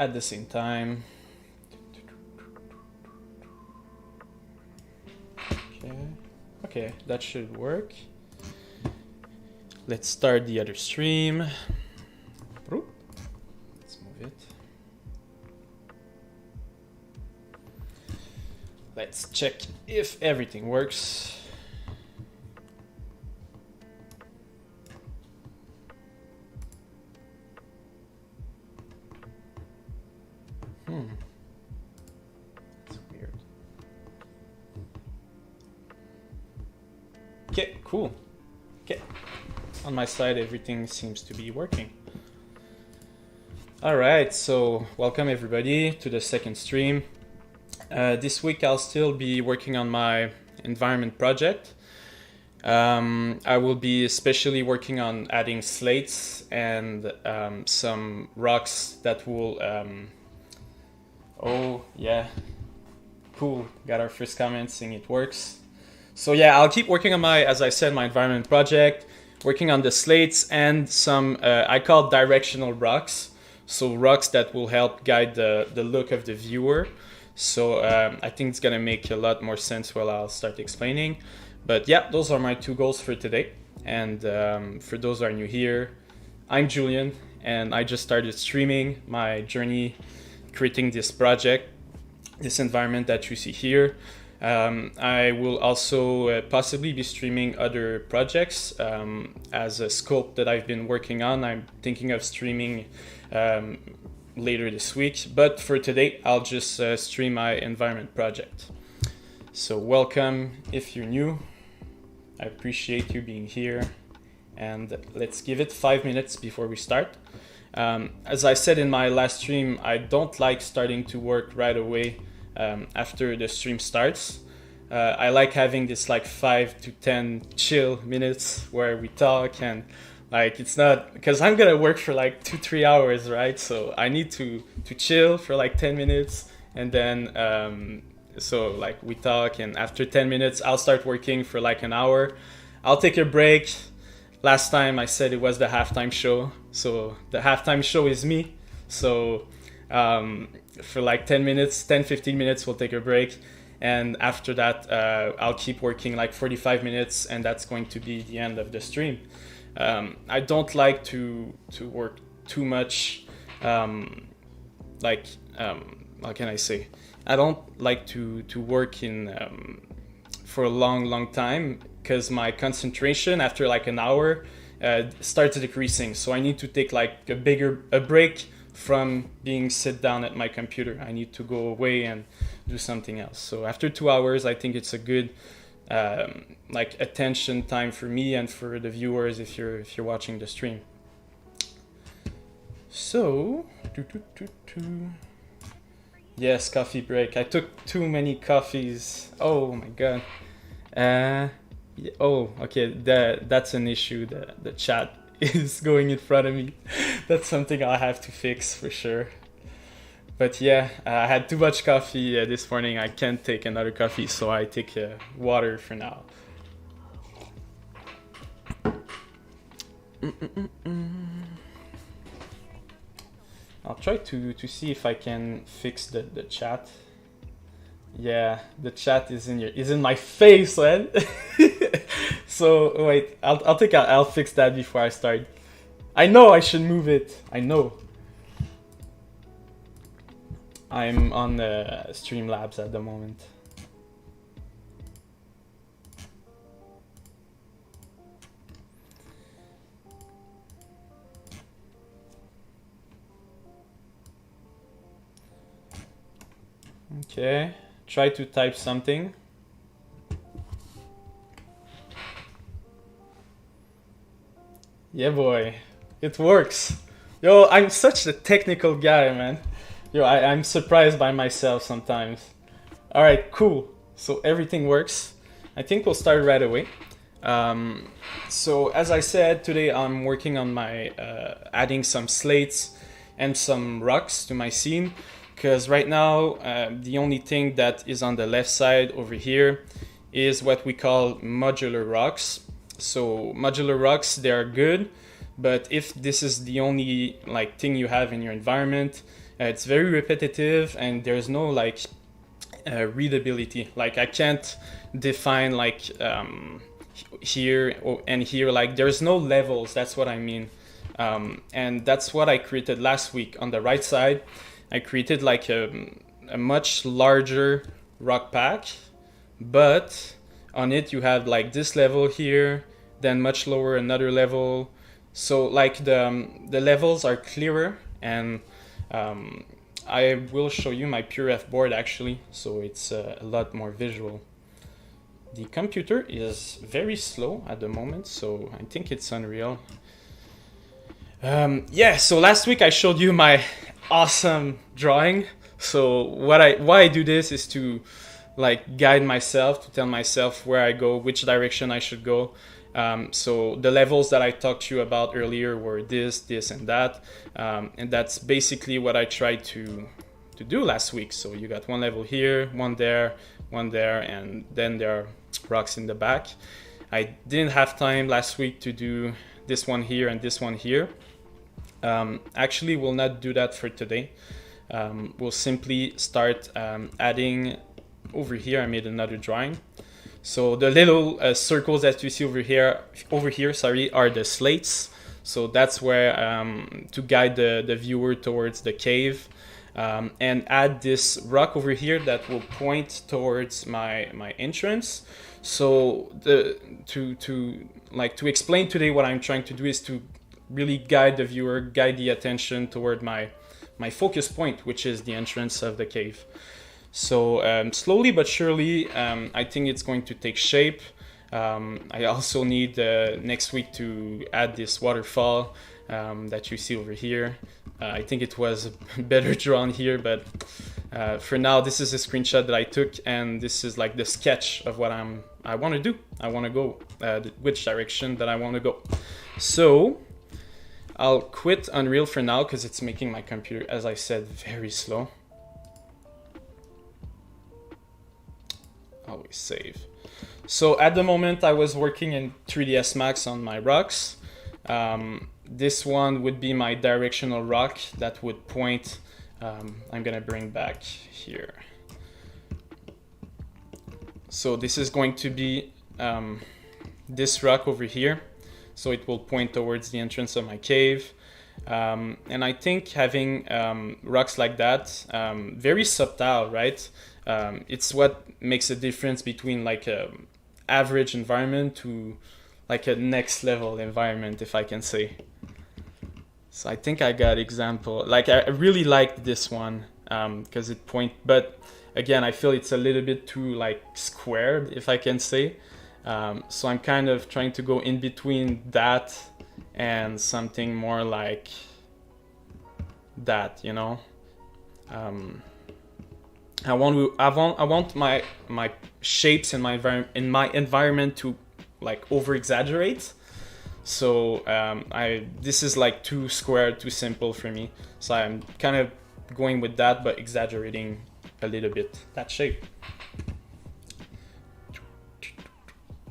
at the same time. Okay, that should work. Let's start the other stream. Let's move it. Let's check if everything works. That's weird. Okay, cool. Okay. On my side, everything seems to be working. All right, so welcome everybody to the second stream. This week I'll still be working on my environment project. I will be especially working on adding slates and some rocks that will... oh, yeah. Cool, got our first comment saying it works. So yeah, I'll keep working on my, as I said, my environment project, working on the slates and some, I call directional rocks. So rocks that will help guide the look of the viewer. So I think it's gonna make a lot more sense while I'll start explaining. But yeah, those are my two goals for today. And for those who are new here, I'm Julian and I just started streaming my journey creating this project, this environment that you see here. I will also possibly be streaming other projects as a scope that I've been working on. I'm thinking of streaming later this week, but for today I'll just stream my environment project. So welcome if you're new. I appreciate you being here, and let's give it 5 minutes before we start. As I said in my last stream, I don't like starting to work right away after the stream starts. I like having this like 5 to 10 chill minutes where we talk, and like it's not because I'm gonna work for like 2-3 hours, right? So I need to chill for like 10 minutes, and then so like we talk, and after 10 minutes I'll start working for like an hour. I'll take a break. Last time I said it was the halftime show, so the halftime show is me. So for like 10-15 minutes we'll take a break, and after that I'll keep working like 45 minutes, and that's going to be the end of the stream. I don't like to work too much, how can I say? I don't like to work in for a long time, because my concentration after like an hour starts decreasing. So I need to take like a break from being sit down at my computer. I need to go away and do something else. So after 2 hours, I think it's a good like attention time for me and for the viewers if you're watching the stream. So yes, coffee break. I took too many coffees. Oh my god. Oh, okay. That's an issue. The chat is going in front of me. That's something I'll have to fix for sure. But yeah, I had too much coffee this morning. I can't take another coffee, so I take water for now. I'll try to see if I can fix the chat. Yeah, the chat is in my face, man. So wait, I'll fix that before I start. I know I should move it. I know. I'm on the Streamlabs at the moment. Okay, try to type something. Yeah, boy, it works. Yo, I'm such a technical guy, man. Yo, I'm surprised by myself sometimes. All right, cool. So everything works. I think we'll start right away. So as I said, today I'm working on my adding some slates and some rocks to my scene. Because right now, the only thing that is on the left side over here is what we call modular rocks. So modular rocks, they are good, But if this is the only like thing you have in your environment, it's very repetitive and there's no like readability. Like I can't define like here and here, like there's no levels. That's what I mean. And that's what I created last week. On the right side, I created like a much larger rock pack, but on it you have like this level here, then much lower another level. So like the levels are clearer, and I will show you my PureF board actually, so it's a lot more visual. The computer is very slow at the moment, so I think it's Unreal. Yeah, so last week I showed you my awesome drawing. So why I do this is to like guide myself, to tell myself where I go, which direction I should go. So the levels that I talked to you about earlier were this, and that. And that's basically what I tried to do last week. So you got one level here, one there, and then there are rocks in the back. I didn't have time last week to do this one here and this one here. Actually, we'll not do that for today. We'll simply start adding over here. I made another drawing. So the little circles that you see over here, are the slates. So that's where to guide the viewer towards the cave, and add this rock over here that will point towards my entrance. So to explain today what I'm trying to do is to really guide the viewer, guide the attention toward my focus point, which is the entrance of the cave. So slowly but surely, I think it's going to take shape. I also need next week to add this waterfall that you see over here. I think it was better drawn here, but for now, this is a screenshot that I took, and this is like the sketch of what I want to do. I want to go which direction that I want to go. So I'll quit Unreal for now because it's making my computer, as I said, very slow. Always save. So at the moment I was working in 3ds Max on my rocks. This one would be my directional rock that would point. I'm gonna bring back here. So this is going to be this rock over here. So it will point towards the entrance of my cave. And I think having rocks like that, very subtle, right? It's what makes a difference between like a average environment to like a next level environment, if I can say. So I think I got example. Like I really liked this one because it but again, I feel it's a little bit too like squared, if I can say. So I'm kind of trying to go in between that and something more like that, you know. I want my shapes in my environment to like over exaggerate. So this is like too square, too simple for me. So I'm kind of going with that, but exaggerating a little bit that shape.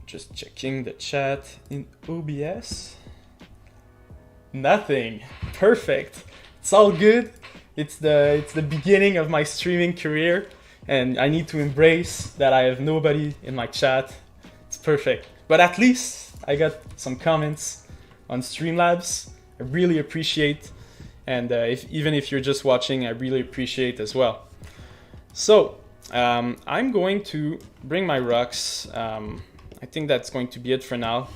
Just checking the chat in OBS. Nothing. Perfect. It's all good. It's the beginning of my streaming career, and I need to embrace that I have nobody in my chat. It's perfect. But at least I got some comments on Streamlabs. I really appreciate, and even if you're just watching, I really appreciate as well. So I'm going to bring my rocks. I think that's going to be it for now.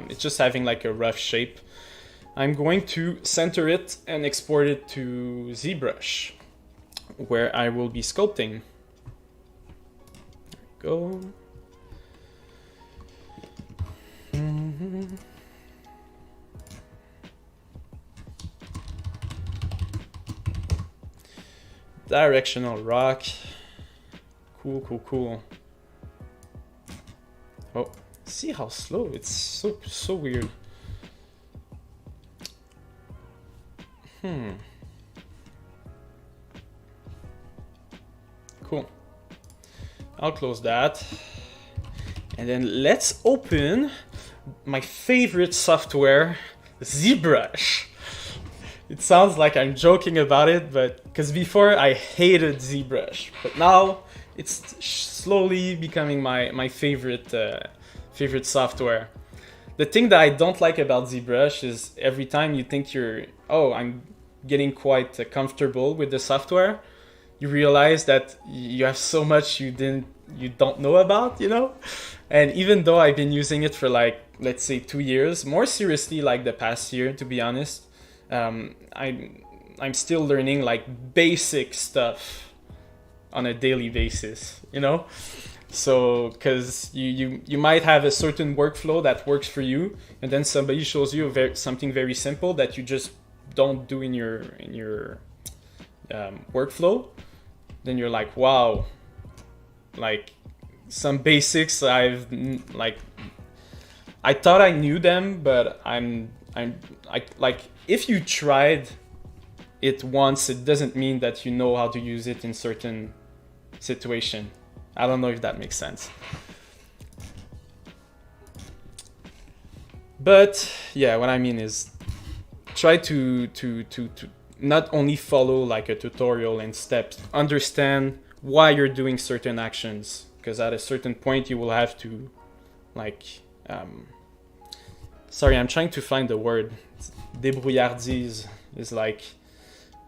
It's just having like a rough shape. I'm going to center it and export it to ZBrush, where I will be sculpting. There we go. Directional rock. Cool. Oh, see how slow? It's so weird. Cool. I'll close that. And then let's open my favorite software ZBrush. It sounds like I'm joking about it, but because before I hated ZBrush, but now it's slowly becoming my favorite favorite software. The thing that I don't like about ZBrush is every time you think I'm getting quite comfortable with the software, you realize that you have so much you don't know about, you know? And even though I've been using it for like, let's say 2 years, more seriously like the past year, to be honest, I'm still learning like basic stuff on a daily basis, you know? So, because you might have a certain workflow that works for you, and then somebody shows you something very simple that you just don't do in your workflow. Then you're like, wow, like some basics I thought I knew them, but I like, if you tried it once, it doesn't mean that you know how to use it in certain situation. I don't know if that makes sense. But yeah, what I mean is try to not only follow like a tutorial and steps, understand why you're doing certain actions, because at a certain point you will have to like sorry, I'm trying to find the word. Débrouillardise is like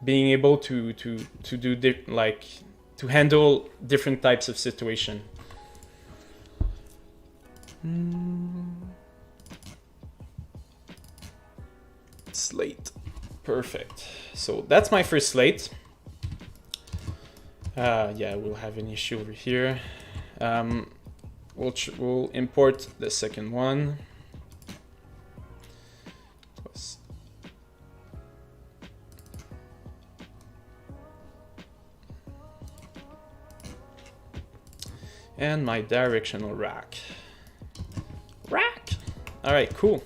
being able to do like to handle different types of situation. Slate. Perfect. So that's my first slate. Yeah, we'll have an issue over here. We'll import the second one. And my directional rack. All right, cool.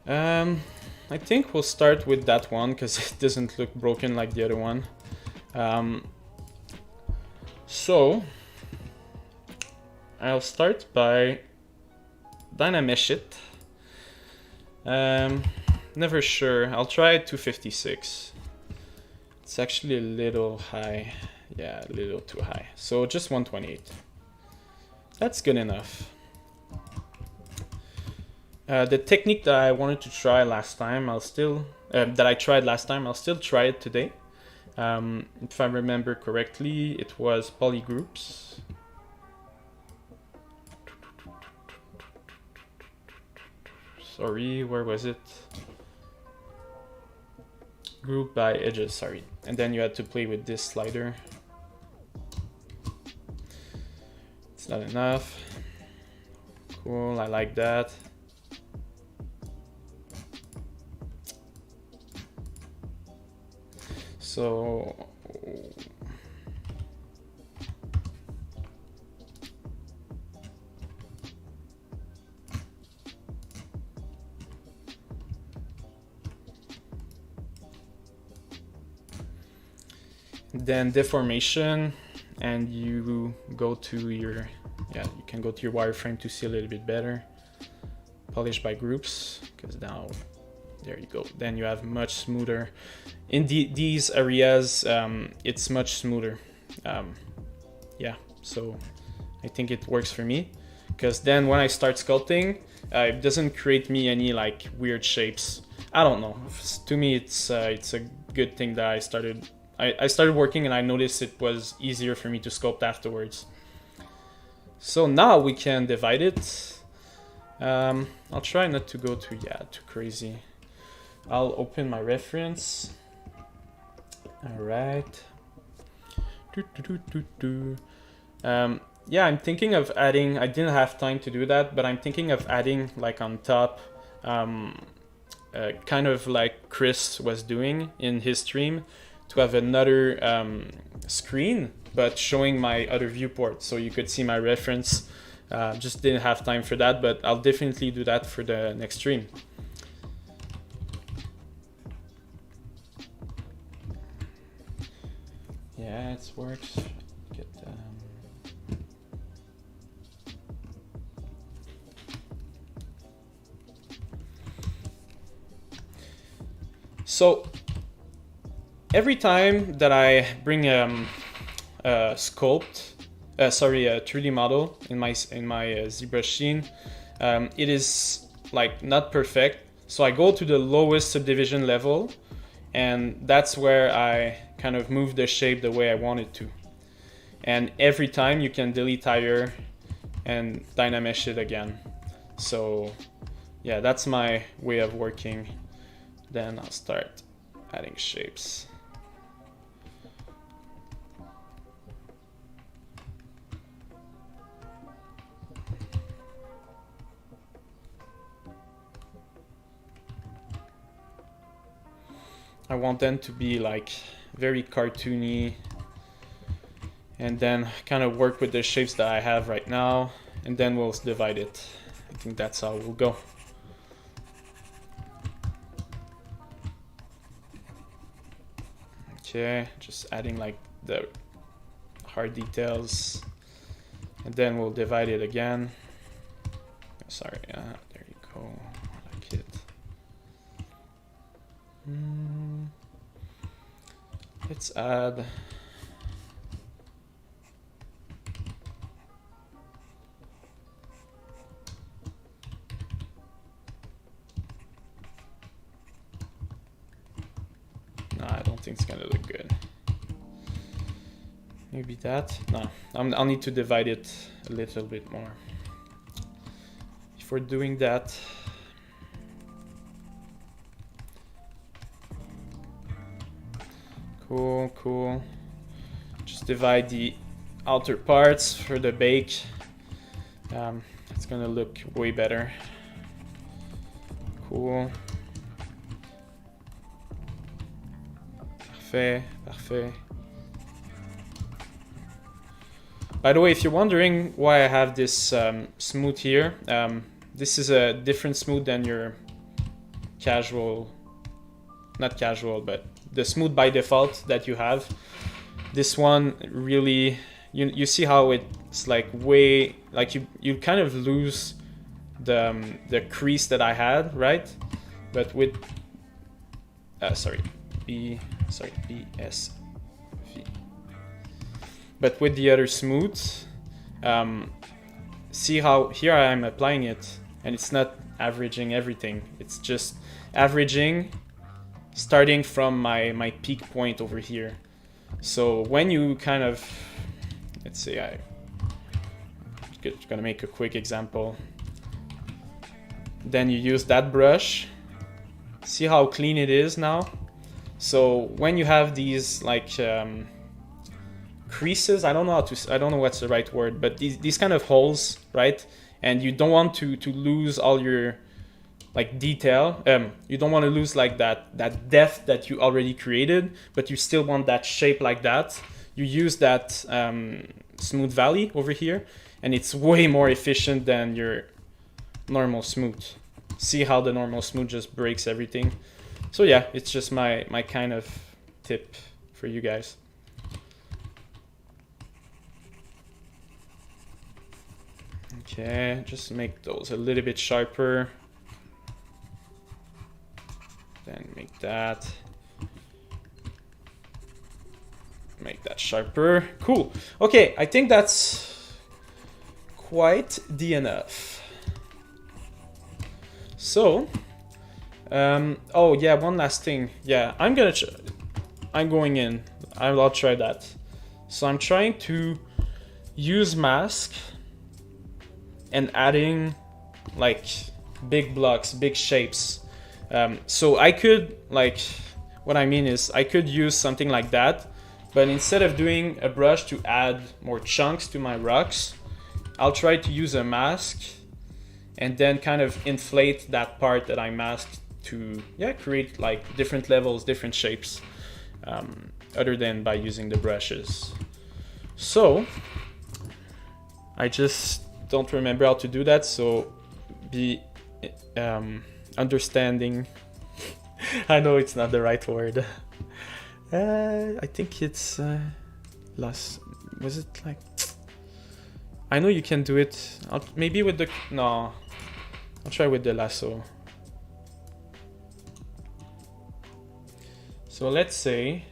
I think we'll start with that one because it doesn't look broken like the other one. So I'll start by dynamesh it. Never sure. I'll try 256. It's actually a little high. Yeah, a little too high. So just 128. That's good enough. The technique that I wanted to try last time, I'll still try it today. If I remember correctly, it was polygroups. Sorry, where was it? Group by edges, sorry. And then you had to play with this slider. It's not enough. Cool, I like that. So then deformation, and you go to your, you can go to your wireframe to see a little bit better. Polish by groups, because now there you go. Then you have much smoother. In these areas, it's much smoother. Yeah, so I think it works for me, because then when I start sculpting, it doesn't create me any like weird shapes. I don't know. To me, it's a good thing that I started working, and I noticed it was easier for me to sculpt afterwards. So now we can divide it. I'll try not to go too crazy. I'll open my reference. All right. Yeah, I'm thinking of adding, I didn't have time to do that, but I'm thinking of adding like on top, kind of like Chris was doing in his stream, to have another screen, but showing my other viewport so you could see my reference. Just didn't have time for that, but I'll definitely do that for the next stream. Yeah, it works. Get So every time that I bring a 3D model in my ZBrush scene, it is like not perfect. So I go to the lowest subdivision level, and that's where I kind of move the shape the way I want it to. And every time you can delete higher and dynamesh it again. So yeah, that's my way of working. Then I'll start adding shapes. I want them to be like very cartoony, and then kind of work with the shapes that I have right now, and then we'll divide it. I think that's how we'll go. Okay, just adding like the hard details, and then we'll divide it again. Sorry, there you go. I like it. Let's add no, I don't think it's gonna look good. Maybe that? No, I'll need to divide it a little bit more. Before doing that, cool. Just divide the outer parts for the bake. It's gonna look way better. Cool. Parfait. By the way, if you're wondering why I have this smooth here, this is a different smooth than your casual, not casual, but the smooth by default that you have. This one really, you see how it's like way, like you kind of lose the crease that I had, right? But with BSV. But with the other smooth, see how here I am applying it, and it's not averaging everything. It's just averaging starting from my peak point over here. So when you kind of, let's say I'm gonna make a quick example. Then you use that brush. See how clean it is now? So when you have these like creases, I don't know what's the right word, but these kind of holes, right? And you don't want to lose all your like detail. You don't want to lose like that depth that you already created, but you still want that shape like that. You use that smooth valley over here, and it's way more efficient than your normal smooth. See how the normal smooth just breaks everything. So yeah, it's just my kind of tip for you guys. Okay, just make those a little bit sharper. Then make that sharper. Cool. Okay, I think that's quite the enough. So, oh yeah, one last thing. Yeah, I'll try that. So I'm trying to use mask and adding like big blocks, big shapes. So I could, like, what I mean is I could use something like that, but instead of doing a brush to add more chunks to my rocks, I'll try to use a mask and then kind of inflate that part that I masked to, yeah, create like different levels, different shapes, other than by using the brushes. So I just don't remember how to do that, so be understanding. I know it's not the right word. I think it's was it like, I know you can do it. Maybe with the, no, I'll try with the lasso. So let's say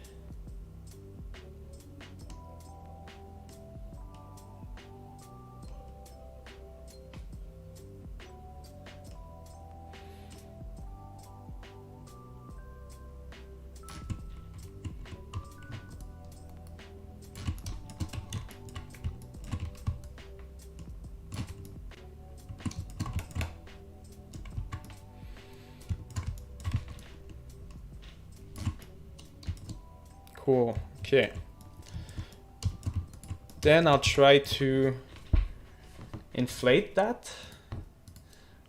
cool. Okay. Then I'll try to inflate that.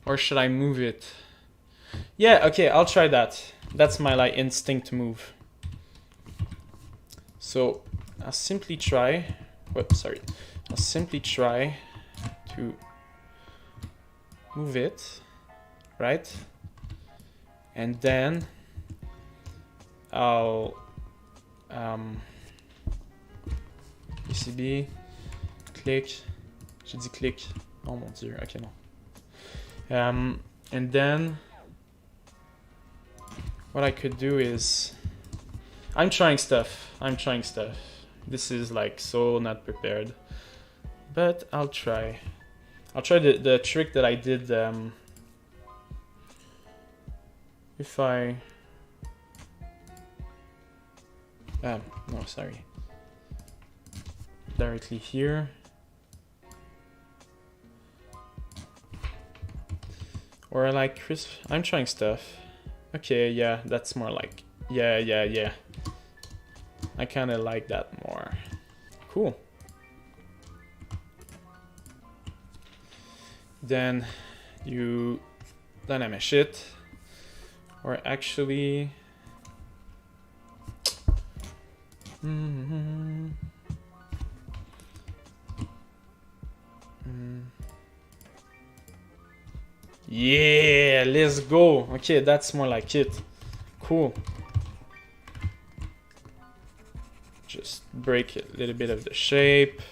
Or should I move it? Yeah, okay, I'll try that. That's my like instinct move. So I'll simply try. Whoops, sorry. I'll simply try to move it, right? And then I'll PCB, click. J'ai dit click. Oh mon dieu, ok non. And then what I could do is I'm trying stuff. This is like so not prepared, but I'll try the trick that I did. If I no, sorry, directly here. Or like crisp. I'm trying stuff. Okay, yeah, that's more like yeah. I kind of like that more. Cool. Then you dynamesh it, or actually. Yeah, let's go. Okay, that's more like it. Cool. Just break a little bit of the shape.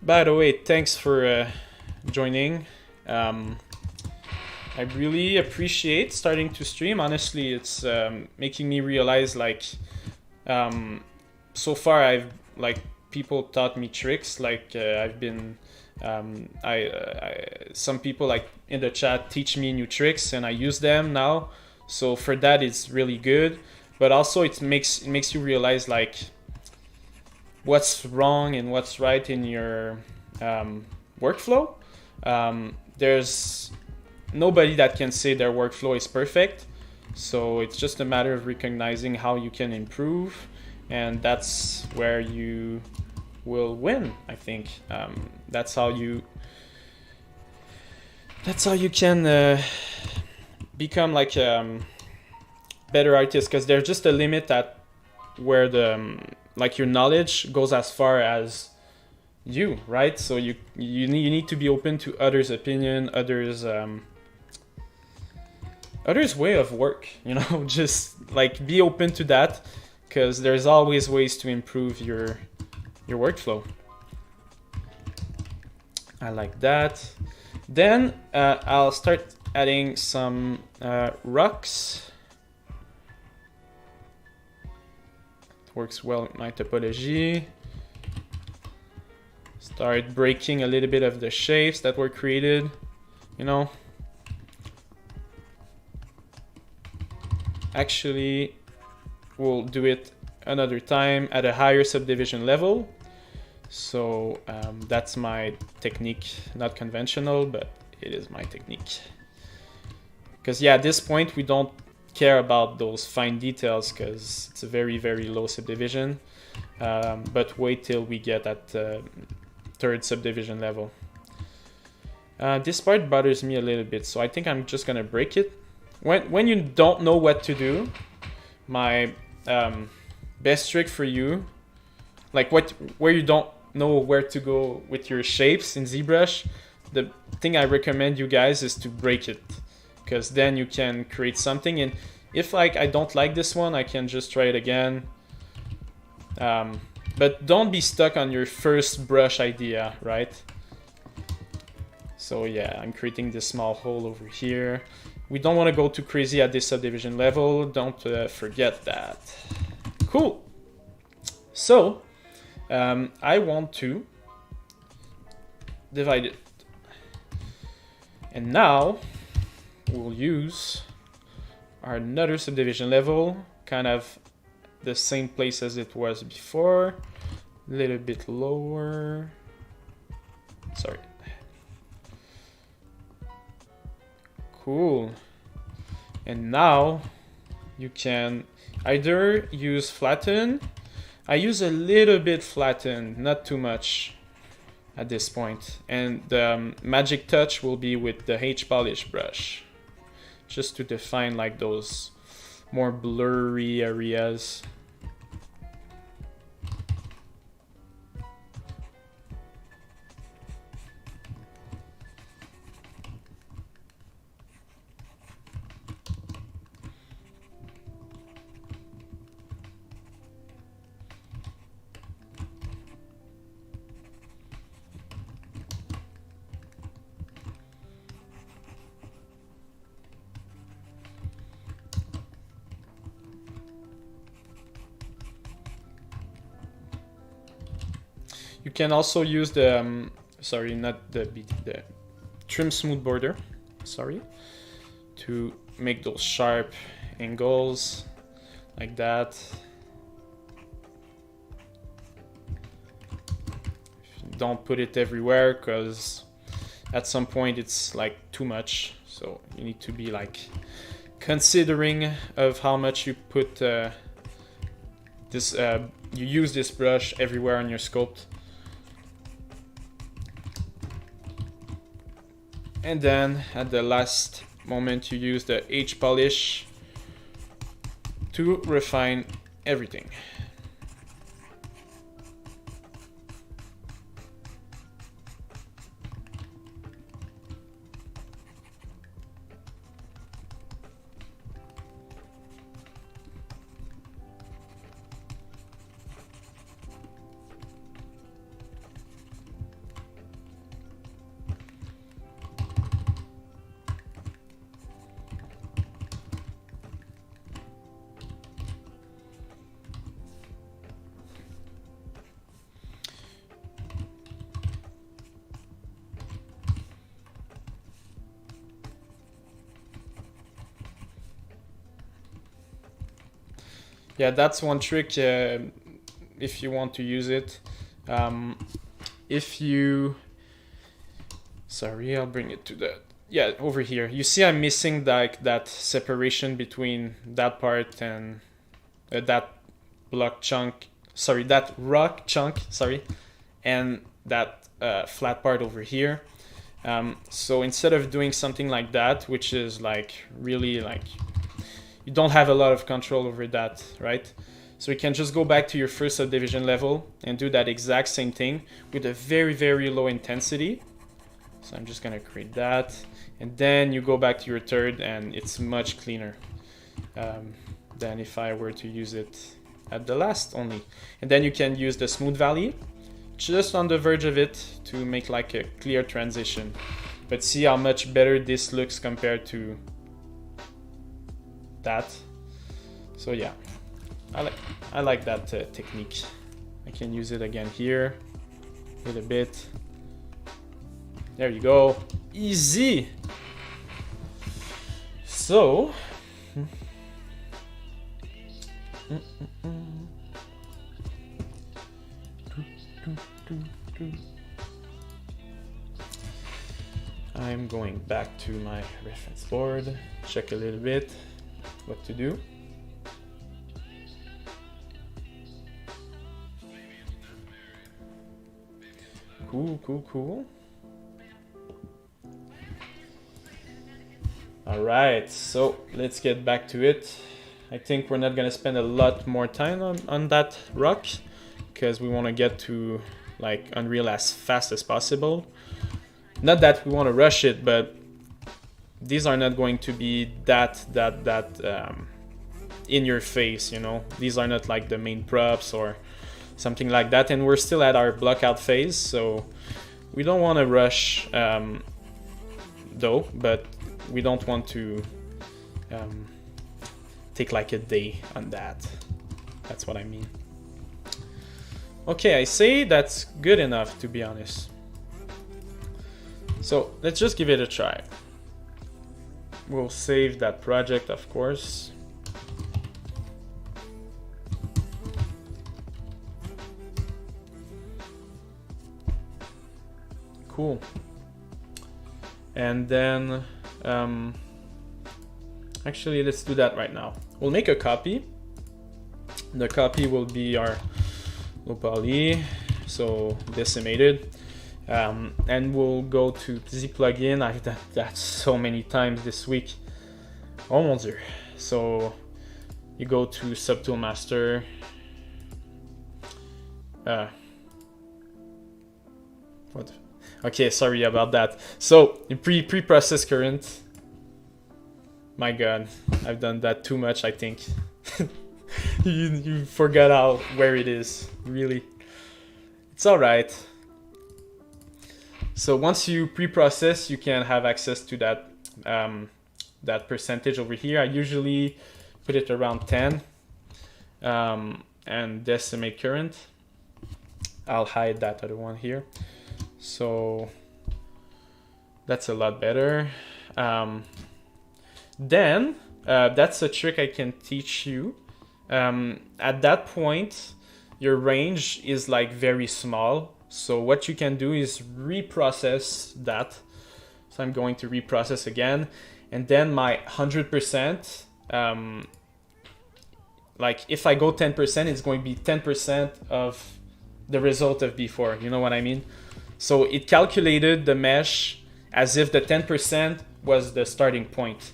By the way, thanks for joining. I really appreciate starting to stream. Honestly, it's making me realize like so far I've like people taught me tricks. Like I've been some people like in the chat teach me new tricks and I use them now. So for that it's really good. But also it makes you realize like what's wrong and what's right in your workflow. There's nobody that can say their workflow is perfect, so it's just a matter of recognizing how you can improve, and that's where you will win. I think that's how you can become like a better artist, because there's just a limit at where the like your knowledge goes as far as you, right? So you need to be open to others' opinion, others' way of work, you know. Just like be open to that, because there's always ways to improve your workflow. I like that. Then I'll start adding some rocks. Works well with my topology. Start breaking a little bit of the shapes that were created, you know. Actually, we'll do it another time at a higher subdivision level. So that's my technique, not conventional, but it is my technique. Because yeah, at this point we don't care about those fine details because it's a very, very low subdivision. But wait till we get at third subdivision level. This part bothers me a little bit, so I think I'm just gonna break it. When you don't know what to do, my best trick for you, like where you don't know where to go with your shapes in ZBrush, the thing I recommend you guys is to break it, because then you can create something. And if like I don't like this one, I can just try it again. But don't be stuck on your first brush idea, right? So yeah, I'm creating this small hole over here. We don't want to go too crazy at this subdivision level. Don't forget that. Cool. So I want to divide it. And now we'll use our another subdivision level, kind of the same place as it was before, a little bit lower. Sorry. Cool. And now you can either use flatten. I use a little bit flatten, not too much at this point. And the magic touch will be with the H polish brush, just to define like those more blurry areas. You can also use the, sorry, not the trim smooth border, sorry, to make those sharp angles like that. Don't put it everywhere, because at some point it's like too much. So you need to be like considering of how much you put this, you use this brush everywhere on your sculpt. And then at the last moment, you use the H polish to refine everything. Yeah, that's one trick if you want to use it. If you, sorry, I'll bring it to the, yeah, over here. You see I'm missing like that separation between that part and that block chunk, sorry, that rock chunk, sorry, and that flat part over here. So instead of doing something like that, which is like really like, you don't have a lot of control over that, right? So you can just go back to your first subdivision level and do that exact same thing with a very, very low intensity. So I'm just gonna create that. And then you go back to your third and it's much cleaner than if I were to use it at the last only. And then you can use the smooth valley just on the verge of it to make like a clear transition. But see how much better this looks compared to that. So yeah, I like that technique. I can use it again here a little bit. There you go, easy. So I'm going back to my reference board, check a little bit what to do. Cool. All right, so let's get back to it. I think we're not gonna spend a lot more time on that rock because we want to get to like Unreal as fast as possible. Not that we want to rush it, but these are not going to be that in your face, you know. These are not like the main props or something like that, and we're still at our block out phase, so we don't want to rush though, but we don't want to take like a day on that. That's what I mean. Okay, I say that's good enough, to be honest. So let's just give it a try. We'll save that project, of course. Cool. And then actually, let's do that right now. We'll make a copy. The copy will be our low poly, so decimated. And we'll go to Z plugin. I've done that so many times this week. Oh mon dieu. So you go to Subtool Master. What? Okay, sorry about that. So pre-process current. My God, I've done that too much, I think. you forgot where it is, really. It's all right. So once you pre-process, you can have access to that that percentage over here. I usually put it around 10 and decimate current. I'll hide that other one here. So that's a lot better. Then that's a trick I can teach you. At that point, your range is like very small. So what you can do is reprocess that. So I'm going to reprocess again. And then my 100%, like if I go 10%, it's going to be 10% of the result of before. You know what I mean? So it calculated the mesh as if the 10% was the starting point.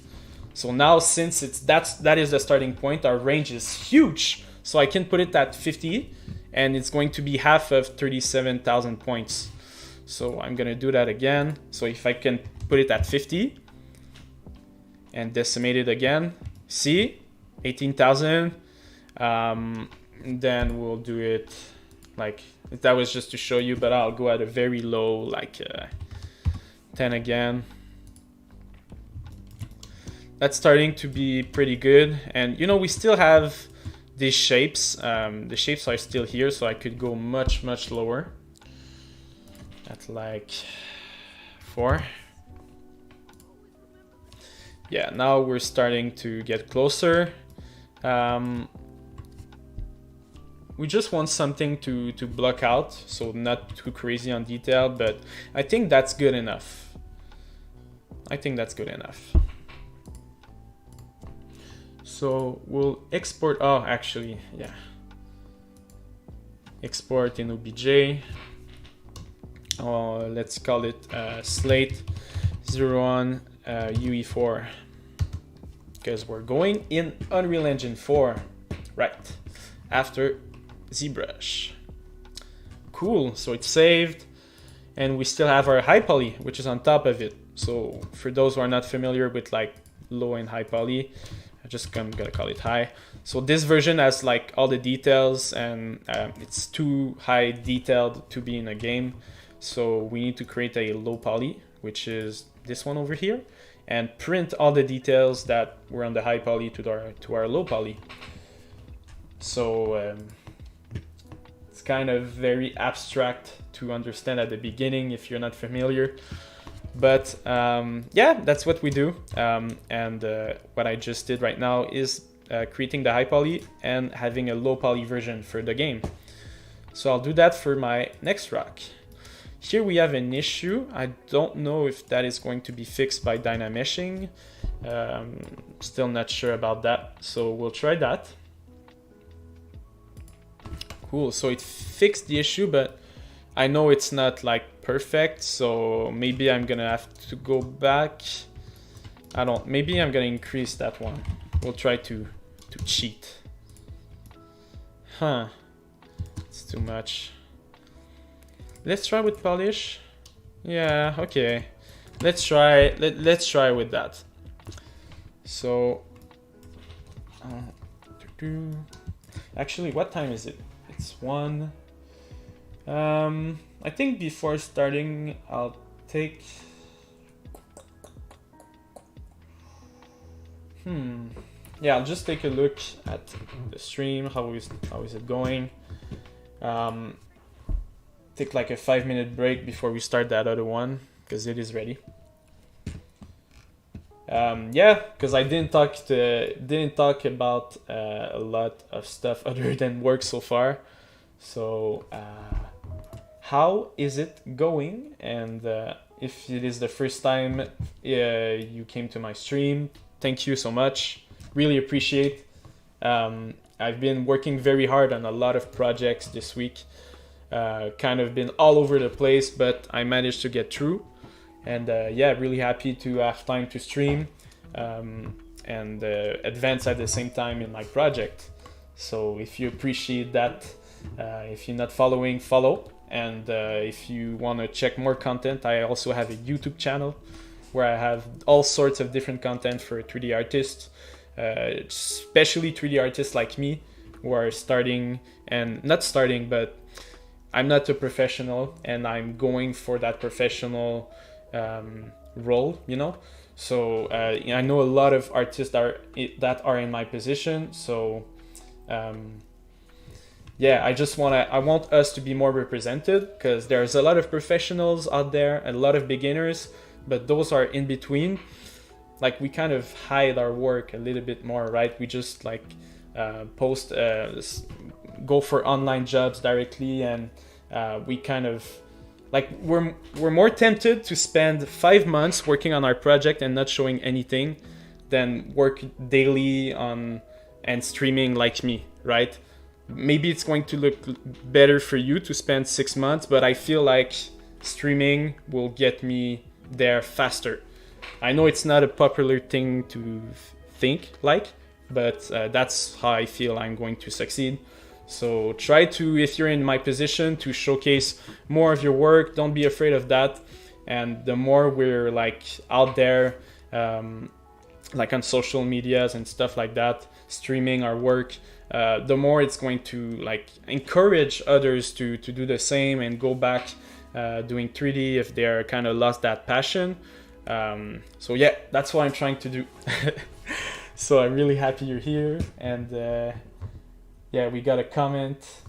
So now since that is the starting point, our range is huge. So I can put it at 50 and it's going to be half of 37,000 points. So I'm going to do that again. So if I can put it at 50 and decimate it again, see, 18,000. Then we'll do it like, that was just to show you, but I'll go at a very low, like 10 again. That's starting to be pretty good. And you know, we still have these shapes. The shapes are still here, so I could go much lower. That's like 4. Yeah, now we're starting to get closer. We just want something to block out, so not too crazy on detail, but I think that's good enough. I think that's good enough. So we'll export, oh, actually, yeah. Export in OBJ. Let's call it Slate 01 UE4, because we're going in Unreal Engine 4, right after ZBrush. Cool, so it's saved, and we still have our high poly, which is on top of it. So for those who are not familiar with like low and high poly, I'm gonna call it high. So this version has like all the details, and it's too high detailed to be in a game. So we need to create a low poly, which is this one over here, and print all the details that were on the high poly to our low poly. So it's kind of very abstract to understand at the beginning if you're not familiar. But yeah, that's what we do. And what I just did right now is creating the high poly and having a low poly version for the game. So I'll do that for my next rock. Here we have an issue. I don't know if that is going to be fixed by Dynameshing. Still not sure about that. So we'll try that. Cool, so it fixed the issue, but I know it's not like perfect, so maybe I'm gonna have to go back. Maybe I'm gonna increase that one. We'll try to cheat. Huh, it's too much. Let's try with polish. Yeah, okay. Let's try. Let's try with that. So, actually, what time is it? It's 1. I think before starting, I'll take. Yeah, I'll just take a look at the stream. How is it going? Take like a 5-minute break before we start that other one because it is ready. Yeah, because I didn't talk about a lot of stuff other than work so far. So how is it going? And if it is the first time you came to my stream, thank you so much. Really appreciate. I've been working very hard on a lot of projects this week. Kind of been all over the place, but I managed to get through. And yeah, really happy to have time to stream and advance at the same time in my project. So if you appreciate that, if you're not following, follow. And if you want to check more content, I also have a YouTube channel where I have all sorts of different content for 3D artists, especially 3D artists like me who are starting and not starting, but I'm not a professional and I'm going for that professional role, you know. So I know a lot of artists that are in my position. So yeah, I want us to be more represented because there's a lot of professionals out there and a lot of beginners, but those are in between. Like we kind of hide our work a little bit more, right? We just like post, go for online jobs directly, and we kind of like we're more tempted to spend 5 months working on our project and not showing anything than work daily on and streaming like me, right? Maybe it's going to look better for you to spend 6 months, but I feel like streaming will get me there faster. I know it's not a popular thing to think like, but that's how I feel I'm going to succeed. So try to, if you're in my position, to showcase more of your work. Don't be afraid of that. And the more we're like out there, like on social medias and stuff like that, streaming our work, the more it's going to like encourage others to do the same and go back doing 3D if they're kind of lost that passion. So yeah, that's what I'm trying to do. So I'm really happy you're here. And yeah, we got a comment.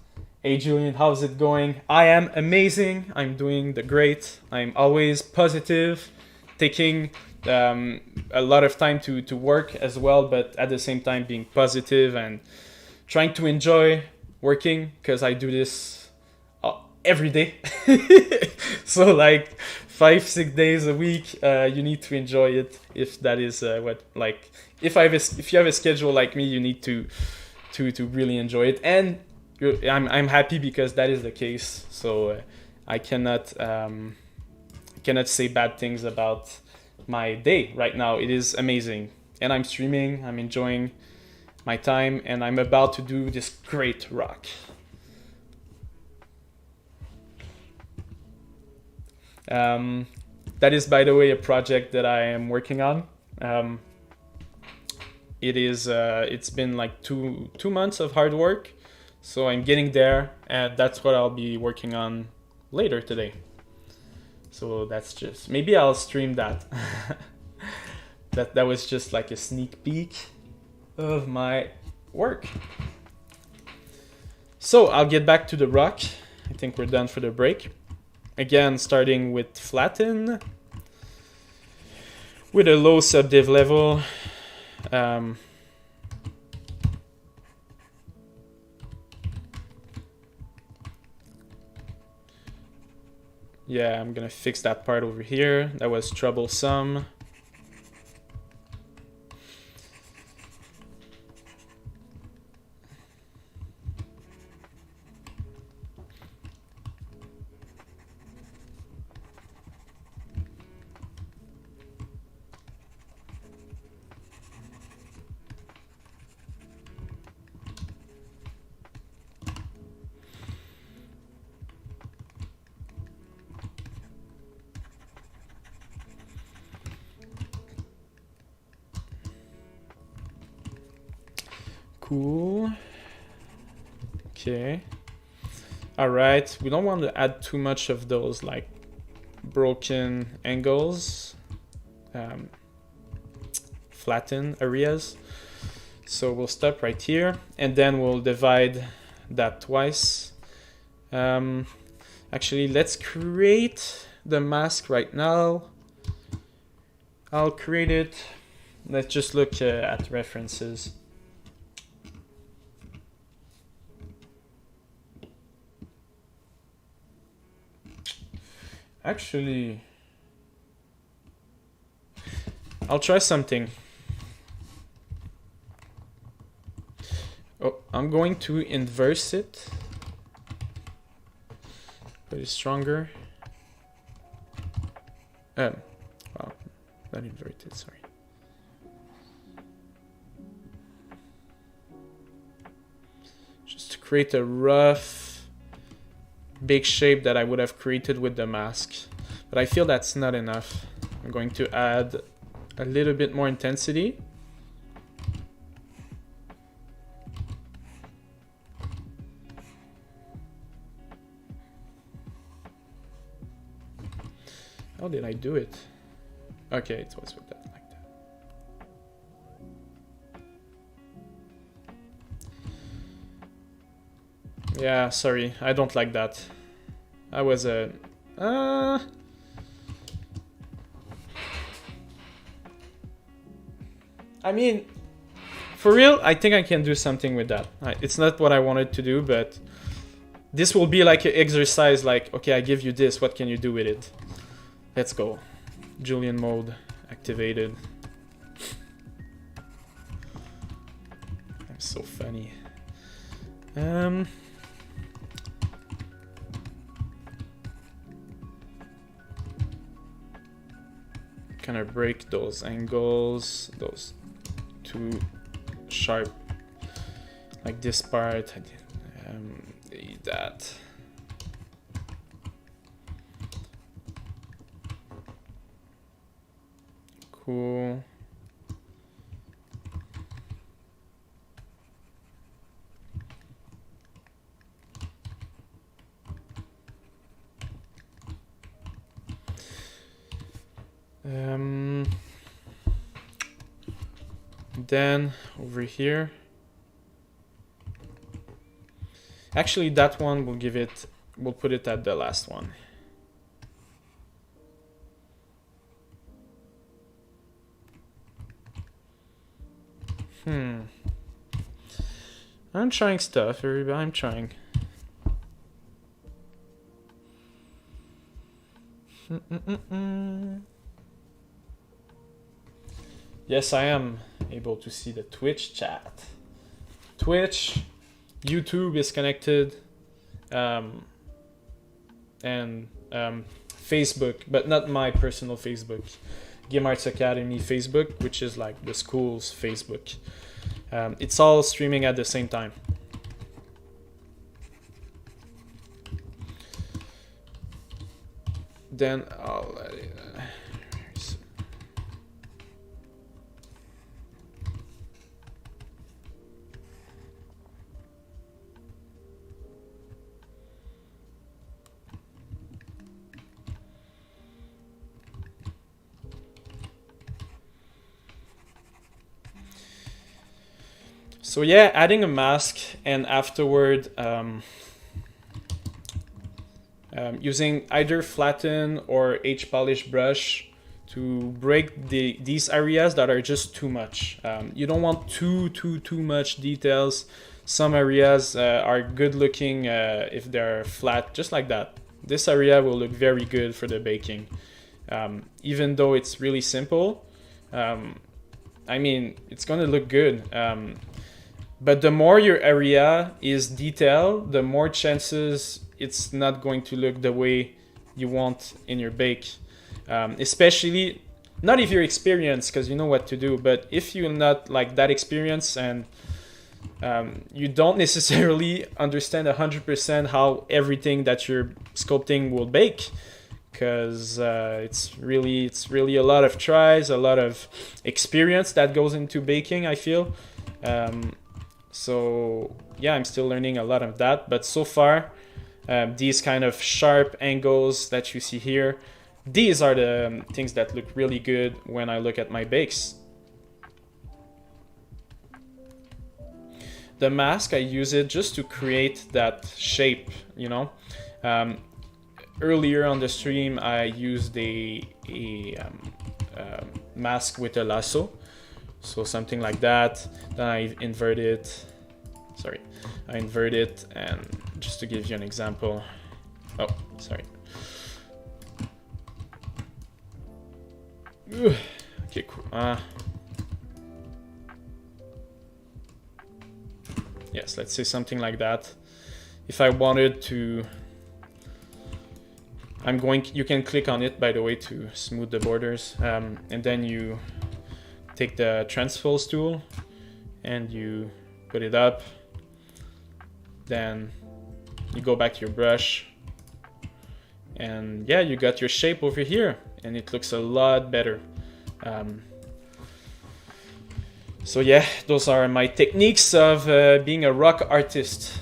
Hey Julian, how's it going? I am amazing. I'm doing the great. I'm always positive, taking a lot of time to work as well, but at the same time being positive and trying to enjoy working because I do this every day. So like 5-6 days a week, you need to enjoy it. If that is what like if you have a schedule like me, you need to really enjoy it. And I'm happy because that is the case. So I cannot say bad things about my day right now. It is amazing, and I'm streaming. I'm enjoying my time, and I'm about to do this great rock. That is, by the way, a project that I am working on. It's been like two months of hard work, so I'm getting there, and that's what I'll be working on later today. So that's just, maybe I'll stream that. that was just like a sneak peek of my work. So I'll get back to the rock. I think we're done for the break. Again, starting with flatten with a low subdiv level. Yeah, I'm gonna fix that part over here. That was troublesome. Cool. Okay. All right. We don't want to add too much of those like broken angles, flatten areas. So we'll stop right here, and then we'll divide that twice. Actually, let's create the mask right now. I'll create it. Let's just look at references. Actually, I'll try something. Oh, I'm going to inverse it. Put it stronger. Well, not inverted, sorry. Just to create a rough, big shape that I would have created with the mask. But I feel that's not enough. I'm going to add a little bit more intensity. How did I do it? Okay, it was with that, like that. Yeah, sorry, I don't like that. I was a... I mean, for real, I think I can do something with that. It's not what I wanted to do, but this will be like an exercise, like, okay, I give you this, what can you do with it? Let's go. Julian mode activated. I'm so funny. Kind of break those angles, those too sharp, like this part. I did that. Cool. Then over here, actually that one we'll put it at the last one. I'm trying stuff, everybody. I'm trying. Yes, I am able to see the Twitch chat. Twitch, YouTube is connected, and Facebook, but not my personal Facebook. Game Arts Academy Facebook, which is like the school's Facebook. It's all streaming at the same time. Then I'll let it, so yeah, adding a mask and afterward using either flatten or H-polish brush to break these areas that are just too much. You don't want too much details. Some areas are good looking if they're flat, just like that. This area will look very good for the baking. Even though it's really simple, I mean, it's gonna look good. But the more your area is detailed, the more chances it's not going to look the way you want in your bake. Especially, not if you're experienced, because you know what to do, but if you're not like that experienced and you don't necessarily understand 100% how everything that you're sculpting will bake, because it's really a lot of tries, a lot of experience that goes into baking, I feel. So yeah, I'm still learning a lot of that, but so far these kind of sharp angles that you see here, these are the things that look really good when I look at my bakes. The mask, I use it just to create that shape, you know. Earlier on the stream, I used a mask with a lasso, so something like that. Then I invert it. Sorry, I invert it, and just to give you an example. Oh, sorry. Okay, cool. Yes, let's say something like that. If I wanted to, you can click on it, by the way, to smooth the borders. And then you take the transpose tool and you put it up. Then you go back to your brush. And yeah, you got your shape over here and it looks a lot better. So yeah, those are my techniques of being a rock artist.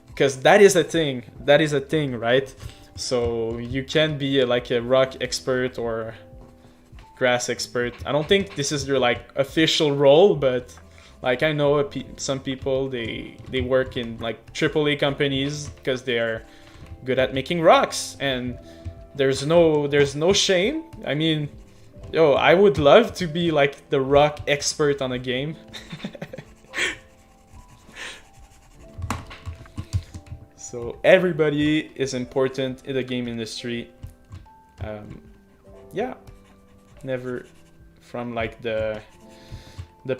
Because that is a thing. That is a thing, right? So you can be like a rock expert or grass expert. I don't think this is your like official role, but like I know some people, they work in like AAA companies because they are good at making rocks, and there's no shame. I mean, yo, I would love to be like the rock expert on a game. So everybody is important in the game industry. Yeah, never from like the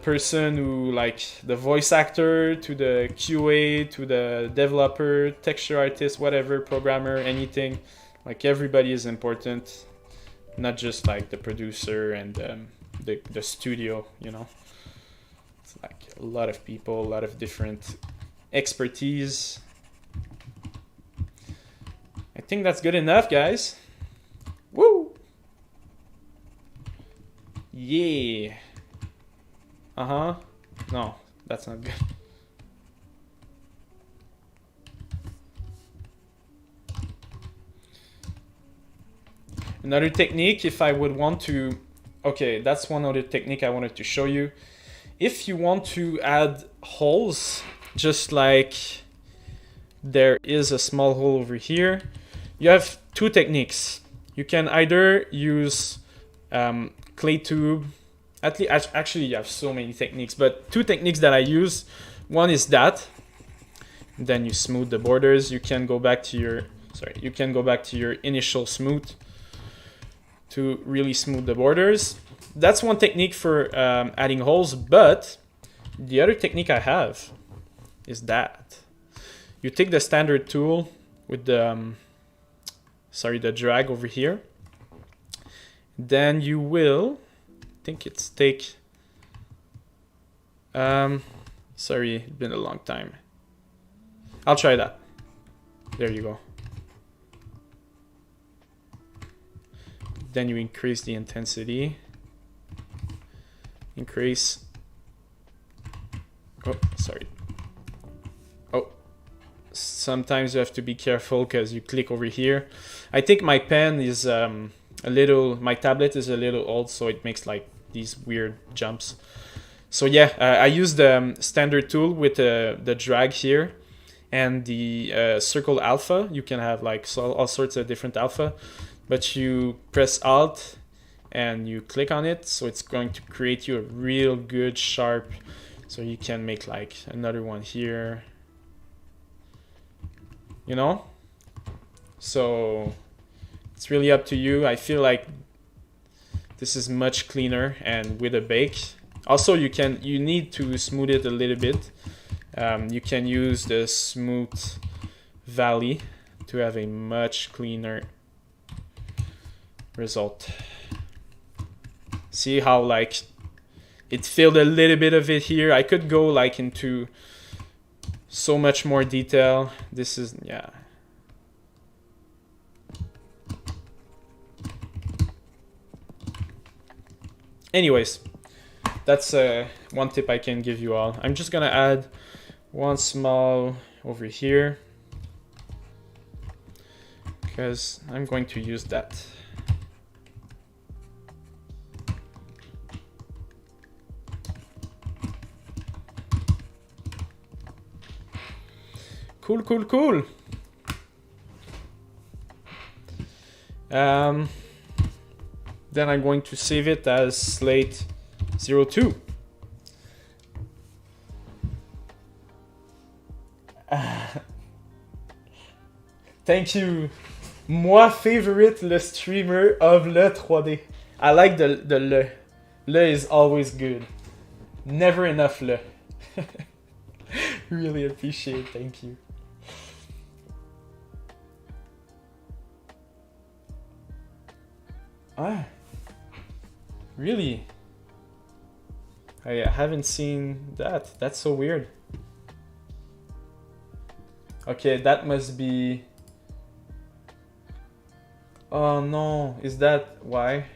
person who like the voice actor to the QA to the developer, texture artist, whatever, programmer, anything. Like everybody is important, not just like the producer and the studio, you know. It's like a lot of people, a lot of different expertise. I think that's good enough, guys. Woo! Yeah. Uh-huh. No, that's not good. Another technique, if I would want to... Okay, that's one other technique I wanted to show you. If you want to add holes, just like there is a small hole over here, you have two techniques. You can either use clay tube. Actually, you have so many techniques, but two techniques that I use. One is that. Then you smooth the borders. You can go back to your initial smooth to really smooth the borders. That's one technique for adding holes, but the other technique I have is that. You take the standard tool with the the drag over here. Then you will, I think it's take, sorry, it's been a long time. I'll try that. There you go. Then you increase the intensity. Increase. Oh, sorry. Oh, sometimes you have to be careful because you click over here. I think my pen is my tablet is a little old, so it makes like these weird jumps. So yeah, I use the standard tool with the drag here and the circle alpha. You can have like all sorts of different alpha, but you press Alt and you click on it, so it's going to create you a real good sharp. So you can make like another one here, you know. So it's really up to you. I feel like this is much cleaner and with a bake. Also, you need to smooth it a little bit. You can use the smooth valley to have a much cleaner result. See how like it filled a little bit of it here. I could go like into so much more detail. This is, yeah. Anyways, that's one tip I can give you all. I'm just gonna add one small over here because I'm going to use that. Cool, cool, cool. Then I'm going to save it as Slate 02. Thank you. Moi favorite le streamer of le 3D. I like the le. Le is always good. Never enough le. Really appreciate it. Thank you. Ah, really? I haven't seen that. That's so weird. Okay, that must be... Oh no, is that why?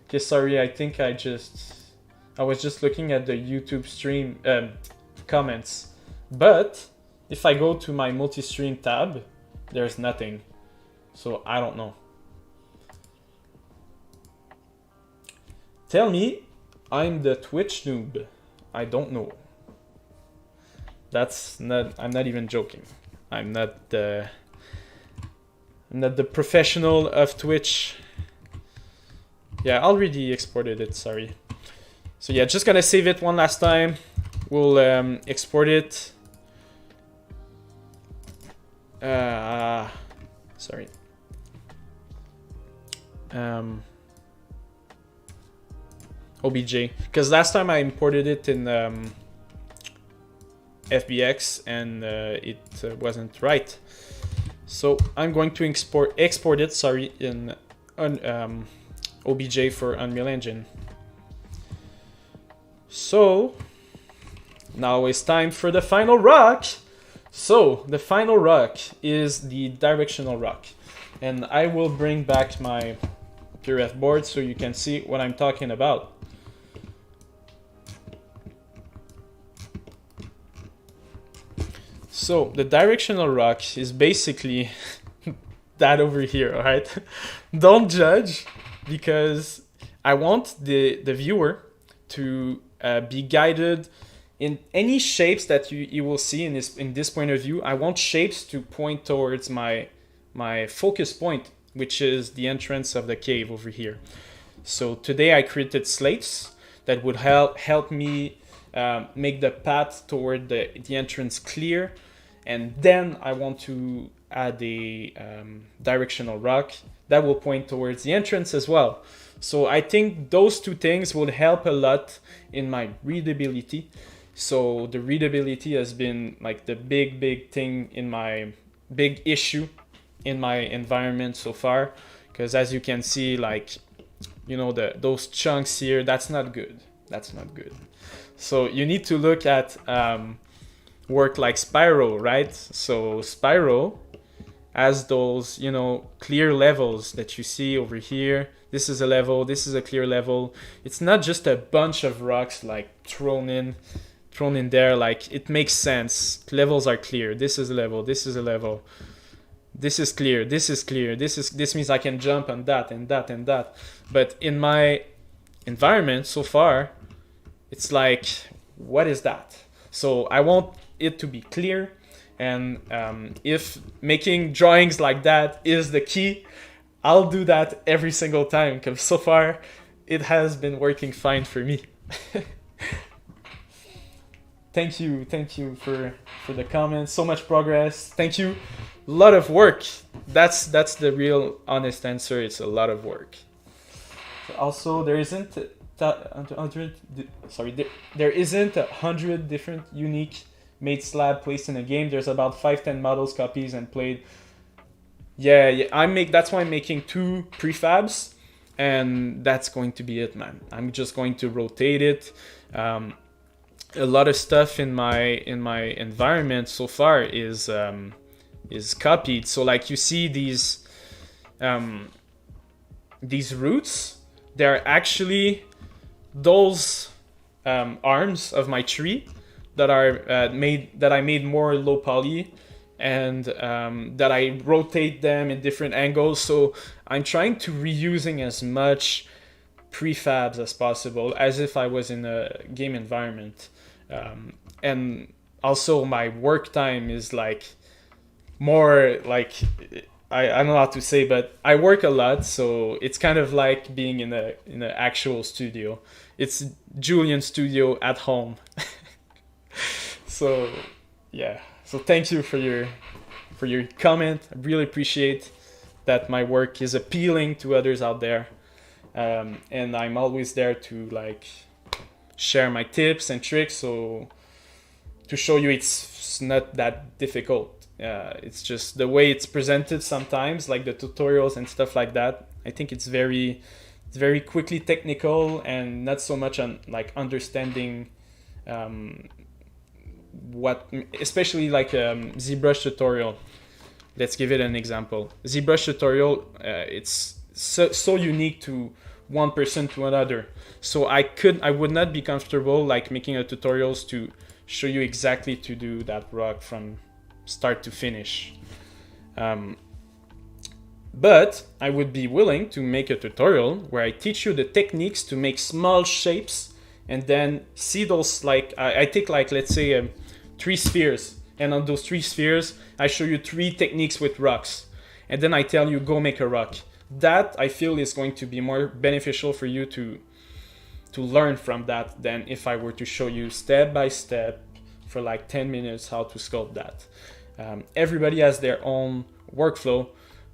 Okay, sorry, I think I was just looking at the YouTube stream comments. But if I go to my multi-stream tab, there's nothing. So I don't know. Tell me I'm the Twitch noob. I don't know. I'm not even joking. I'm not the professional of Twitch. Yeah, I already exported it, sorry. So yeah, just gonna save it one last time. We'll export it. Sorry. OBJ, because last time I imported it in FBX and it wasn't right. So I'm going to export it, sorry, in OBJ for Unreal Engine. So now it's time for the final rock. So the final rock is the directional rock, and I will bring back my PureF board so you can see what I'm talking about. So the directional rock is basically that over here, all right? Don't judge, because I want the viewer to be guided in any shapes that you will see in this point of view. I want shapes to point towards my focus point, which is the entrance of the cave over here. So today I created slates that would help me make the path toward the entrance clear. And then I want to add a directional rock that will point towards the entrance as well. So I think those two things will help a lot in my readability. So the readability has been like the big thing in my big issue in my environment so far. Because as you can see, like, you know, those chunks here, that's not good. That's not good. So you need to look at work like Spyro, right? So Spyro has those, you know, clear levels that you see over here. This is a level, this is a clear level. It's not just a bunch of rocks like thrown in there. Like, it makes sense. Levels are clear. This is a level, this is a level. This is clear, this is clear. This means I can jump on that and that and that. But in my environment so far, it's like, what is that? So I want it to be clear, and if making drawings like that is the key, I'll do that every single time, because so far it has been working fine for me. Thank you for the comments. So much progress. Thank you. A lot of work. That's the real honest answer. It's a lot of work. Also, there isn't there isn't 100 different unique made slab placed in a game. There's about 5-10 models, copies, and played. Yeah. That's why I'm making 2 prefabs, and that's going to be it, man. I'm just going to rotate it. A lot of stuff in my environment so far is copied. So like you see these roots, they're actually those arms of my tree that are that I made more low poly, and that I rotate them in different angles. So I'm trying to reusing as much prefabs as possible, as if I was in a game environment. And also my work time is like more like, I don't know how to say, but I work a lot, so it's kind of like being in an actual studio. It's Julian studio at home. So yeah. So thank you for your comment. I really appreciate that my work is appealing to others out there, and I'm always there to like share my tips and tricks. So to show you, it's not that difficult. It's just the way it's presented sometimes, like the tutorials and stuff like that. I think it's very quickly technical and not so much on like understanding what, especially like ZBrush tutorial. Let's give it an example. ZBrush tutorial, it's so unique to one person to another. So I would not be comfortable like making a tutorials to show you exactly to do that rock from start to finish. But I would be willing to make a tutorial where I teach you the techniques to make small shapes, and then see those, like I take like, let's say 3 spheres, and on those 3 spheres I show you 3 techniques with rocks, and then I tell you go make a rock. That I feel is going to be more beneficial for you to learn from that than if I were to show you step by step for like 10 minutes how to sculpt that. Everybody has their own workflow,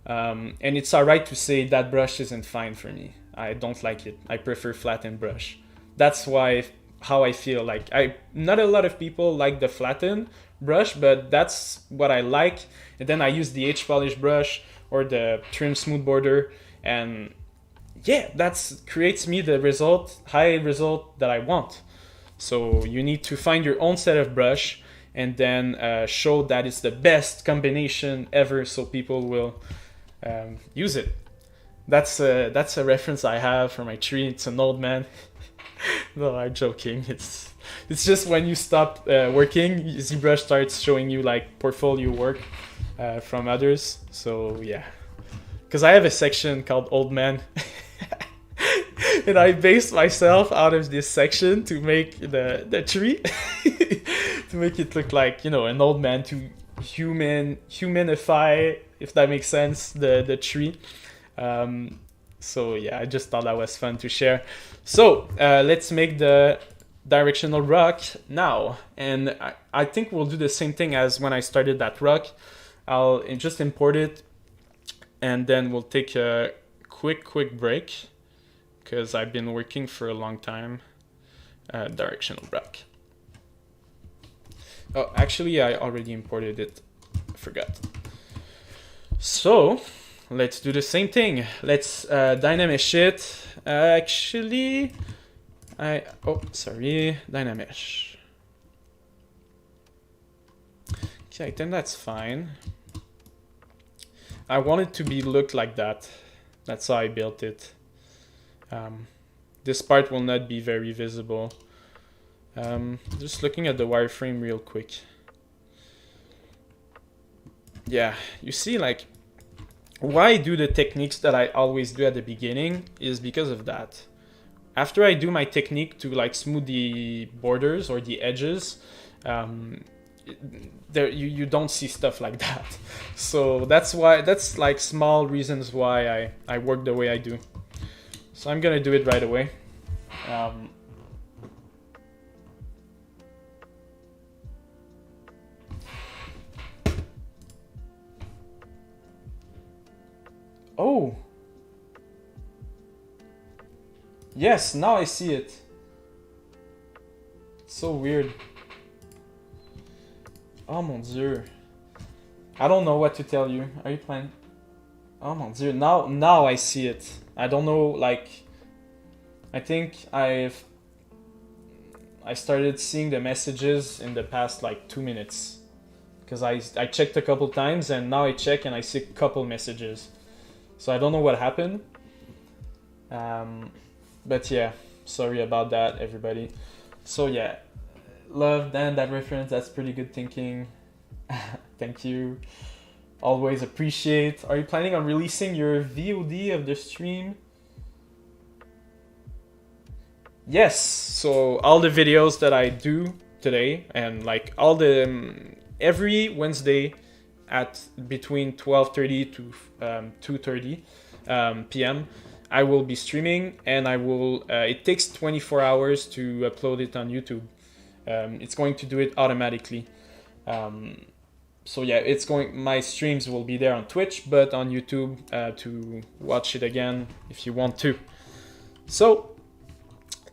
and it's alright to say that brush isn't fine for me. I don't like it. I prefer flattened brush. That's how I feel. Like not a lot of people like the flattened brush, but that's what I like. And then I use the H polish brush or the trim smooth border, and yeah, that's creates me the high result that I want. So you need to find your own set of brush, and then show that it's the best combination ever, so people will use it. That's a reference I have for my tree. It's an old man. No, I'm joking. It's just when you stop working, ZBrush starts showing you like portfolio work from others. So yeah, because I have a section called Old Man. And I based myself out of this section to make the tree to make it look like, you know, an old man, to humanify, if that makes sense, the tree. So yeah, I just thought that was fun to share. So let's make the directional rock now, and I think we'll do the same thing as when I started that rock. I'll just import it, and then we'll take a quick break, because I've been working for a long time. Directional rock. Oh, actually, I already imported it. I forgot. So let's do the same thing. Let's dynamesh it. Actually, dynamesh. Okay, I think that's fine. I want it to be looked like that. That's how I built it. This part will not be very visible. Just looking at the wireframe real quick. Yeah, you see, like, why I do the techniques that I always do at the beginning is because of that. After I do my technique to like smooth the borders or the edges, there you don't see stuff like that. So that's like small reasons why I work the way I do. So I'm gonna do it right away. Oh! Yes, now I see it. It's so weird. Oh mon dieu. I don't know what to tell you. Are you playing? Oh mon dieu. Now I see it. I don't know, like, I think I started seeing the messages in the past like 2 minutes, because I checked a couple times, and now I check and I see a couple messages. So I don't know what happened. But yeah, Sorry about that, everybody. So yeah, love Dan, that reference. That's pretty good thinking. Thank you. Always appreciate. Are you planning on releasing your VOD of the stream? Yes. So all the videos that I do today, and like all the every Wednesday at between 12:30 to 2:30 p.m. I will be streaming, and I will. It takes 24 hours to upload it on YouTube. It's going to do it automatically. So yeah, it's going. My streams will be there on Twitch, but on YouTube to watch it again if you want to. So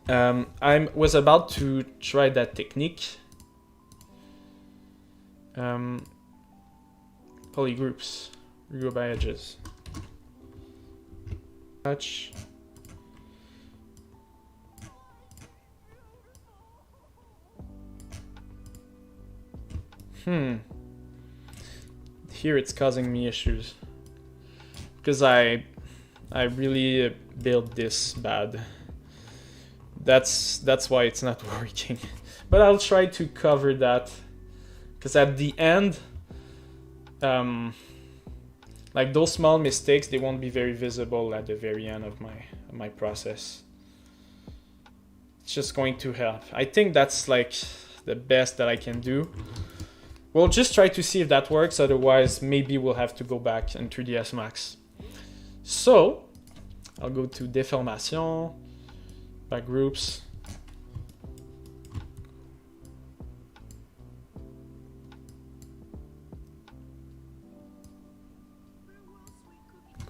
I was about to try that technique. Polygroups, regroup by edges. Touch. Here it's causing me issues because I really built this bad. That's why it's not working. But I'll try to cover that because at the end, like those small mistakes, they won't be very visible at the very end of my process. It's just going to help. I think that's like the best that I can do. We'll just try to see if that works. Otherwise, maybe we'll have to go back in 3ds Max. So I'll go to Déformation, back groups.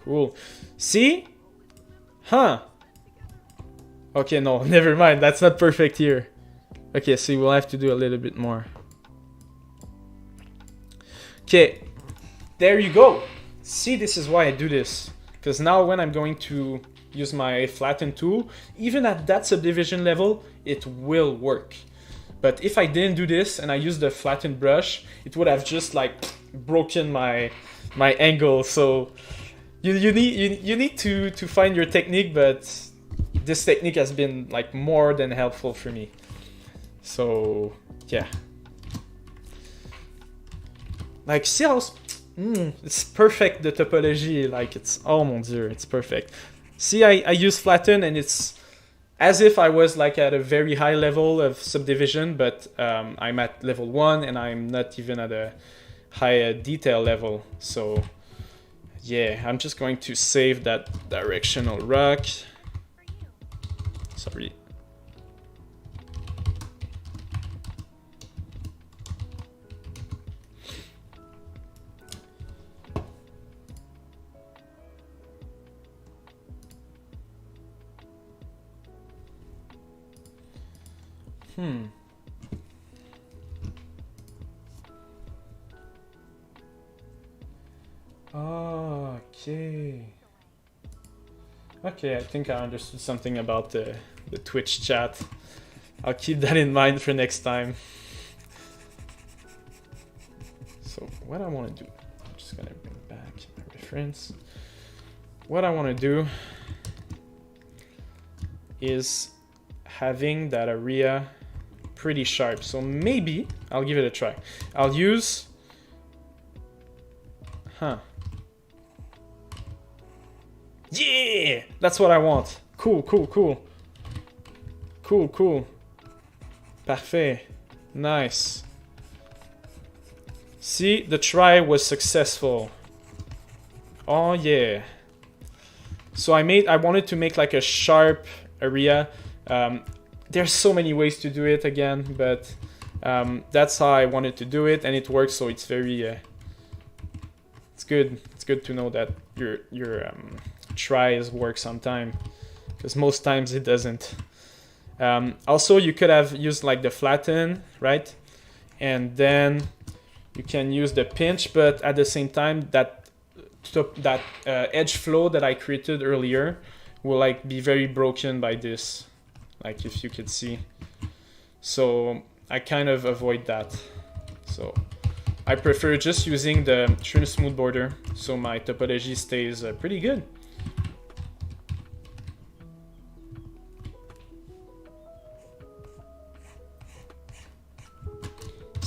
Cool. See? Huh. Okay, no, never mind. That's not perfect here. Okay, so we'll have to do a little bit more. Okay, there you go. See, this is why I do this. Because now when I'm going to use my flatten tool, even at that subdivision level, it will work. But if I didn't do this and I used the flattened brush, it would have just like broken my angle. So you need to find your technique, but this technique has been like more than helpful for me. So yeah. Like see how it's perfect, the topology, like it's, oh mon dieu, it's perfect. See, I use flatten and it's as if I was like at a very high level of subdivision, but I'm at level 1 and I'm not even at a high detail level. So yeah, I'm just going to save that directional rock. Sorry. Okay, I think I understood something about the Twitch chat. I'll keep that in mind for next time. So what I want to do, I'm just gonna bring back my reference. What I want to do is having that area pretty sharp. So maybe I'll give it a try. I'll use, yeah, that's what I want. Cool. Parfait. Nice. See, the try was successful. Oh yeah. So I wanted to make like a sharp area. There's so many ways to do it again, but that's how I wanted to do it, and it works. So it's very, it's good. It's good to know that your tries work sometime, because most times it doesn't. Also, you could have used like the flatten, right? And then you can use the pinch, but at the same time, that edge flow that I created earlier will like be very broken by this, like if you could see. So I kind of avoid that. So I prefer just using the trim smooth border, so my topology stays pretty good.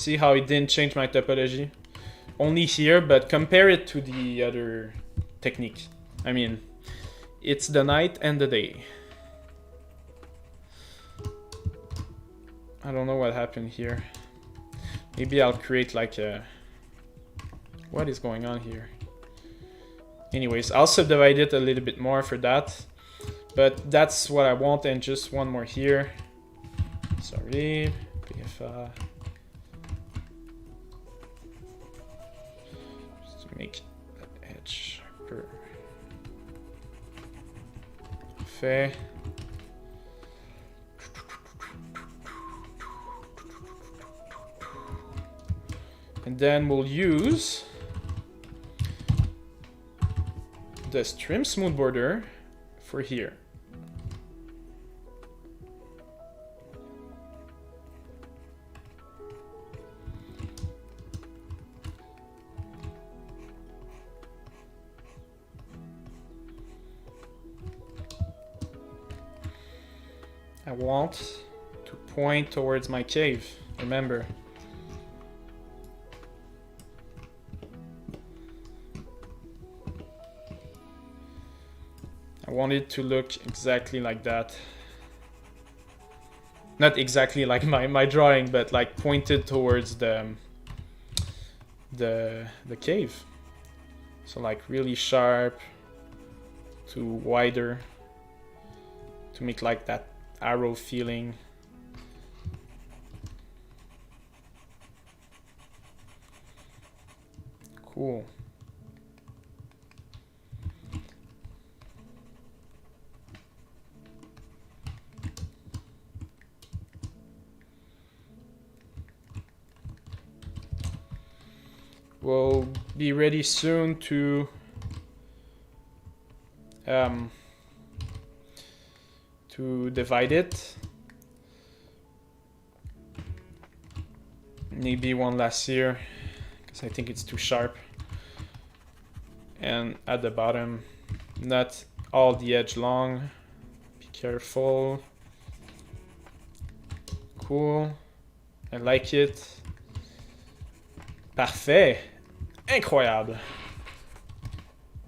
See how it didn't change my topology? Only here, but compare it to the other technique. I mean, it's the night and the day. I don't know what happened here. Maybe I'll create like a... What is going on here? Anyways, I'll subdivide it a little bit more for that. But that's what I want, and just one more here. Sorry. PFA. Just to make the edge sharper. Fair. And then we'll use the trim smooth border for here. I want to point towards my cave, remember. I want it to look exactly like that. Not exactly like my drawing, but like pointed towards the cave. So like really sharp to wider to make like that arrow feeling. Cool. We'll be ready soon to divide it. Maybe one last here, because I think it's too sharp. And at the bottom, not all the edge long. Be careful. Cool. I like it. Parfait. Incroyable.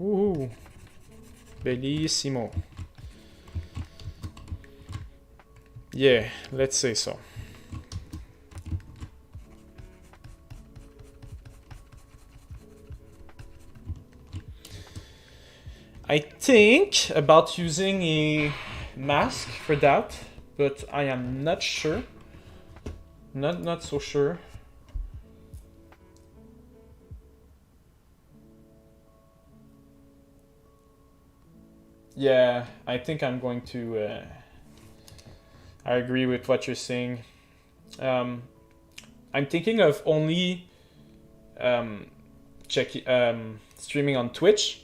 Woohoo. Bellissimo. Yeah, let's say so. I think about using a mask for that, but I am not sure. Not so sure. Yeah, I think I'm going to... I agree with what you're saying. I'm thinking of only streaming on Twitch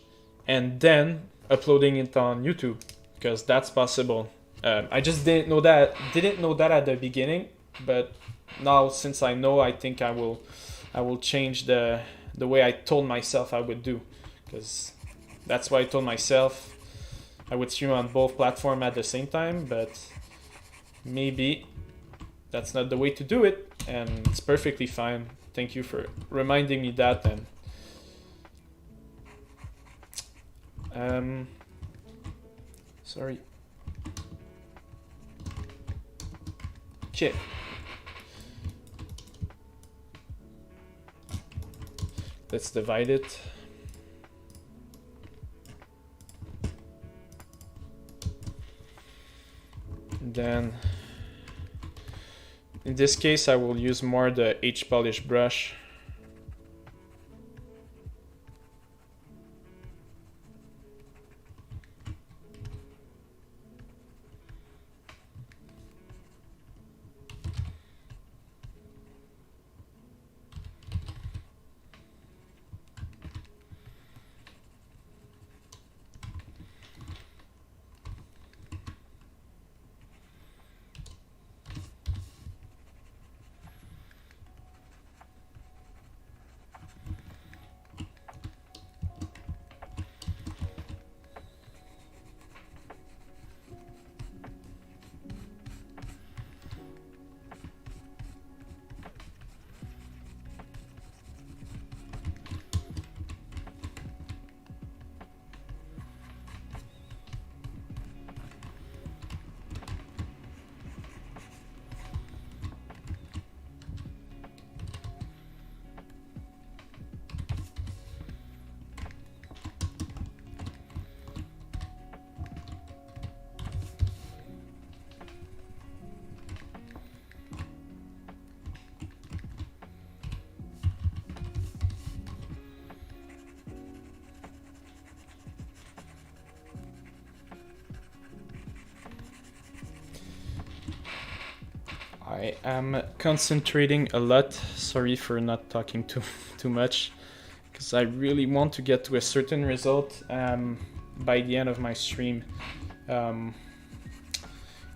and then uploading it on YouTube, because that's possible. I just didn't know that at the beginning, but now since I know, I think I will change the way I told myself I would do, because that's why I told myself I would stream on both platforms at the same time, but maybe that's not the way to do it, and it's perfectly fine. Thank you for reminding me that. And sorry. Okay. Let's divide it. Then in this case I will use more the H polish brush. I am concentrating a lot. Sorry for not talking too much, because I really want to get to a certain result by the end of my stream. And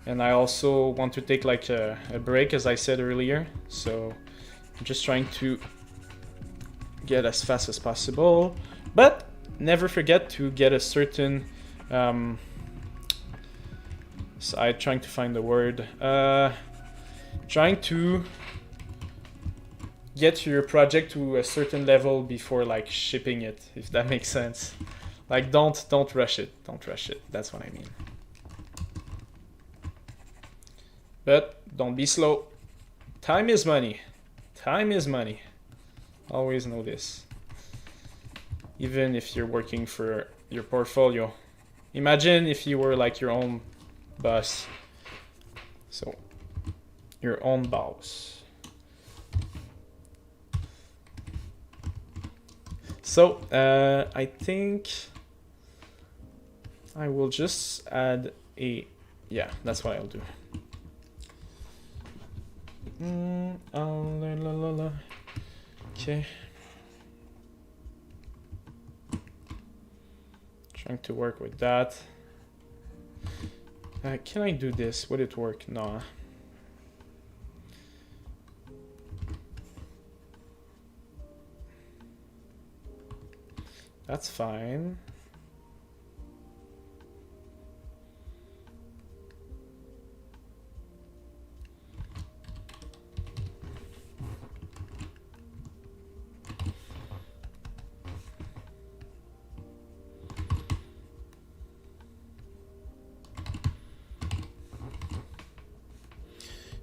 I also want to take like a break, as I said earlier. So I'm just trying to get as fast as possible, but never forget to get a certain so I'm trying to find the word, trying to get your project to a certain level before like shipping it, if that makes sense. Like don't rush it, that's what I mean. But don't be slow. Time is money. Always know this. Even if you're working for your portfolio. Imagine if you were like your own boss. So, your own boss. So, I think I will just add a... Yeah, that's what I'll do. Okay. Trying to work with that. Can I do this? Would it work? No. That's fine.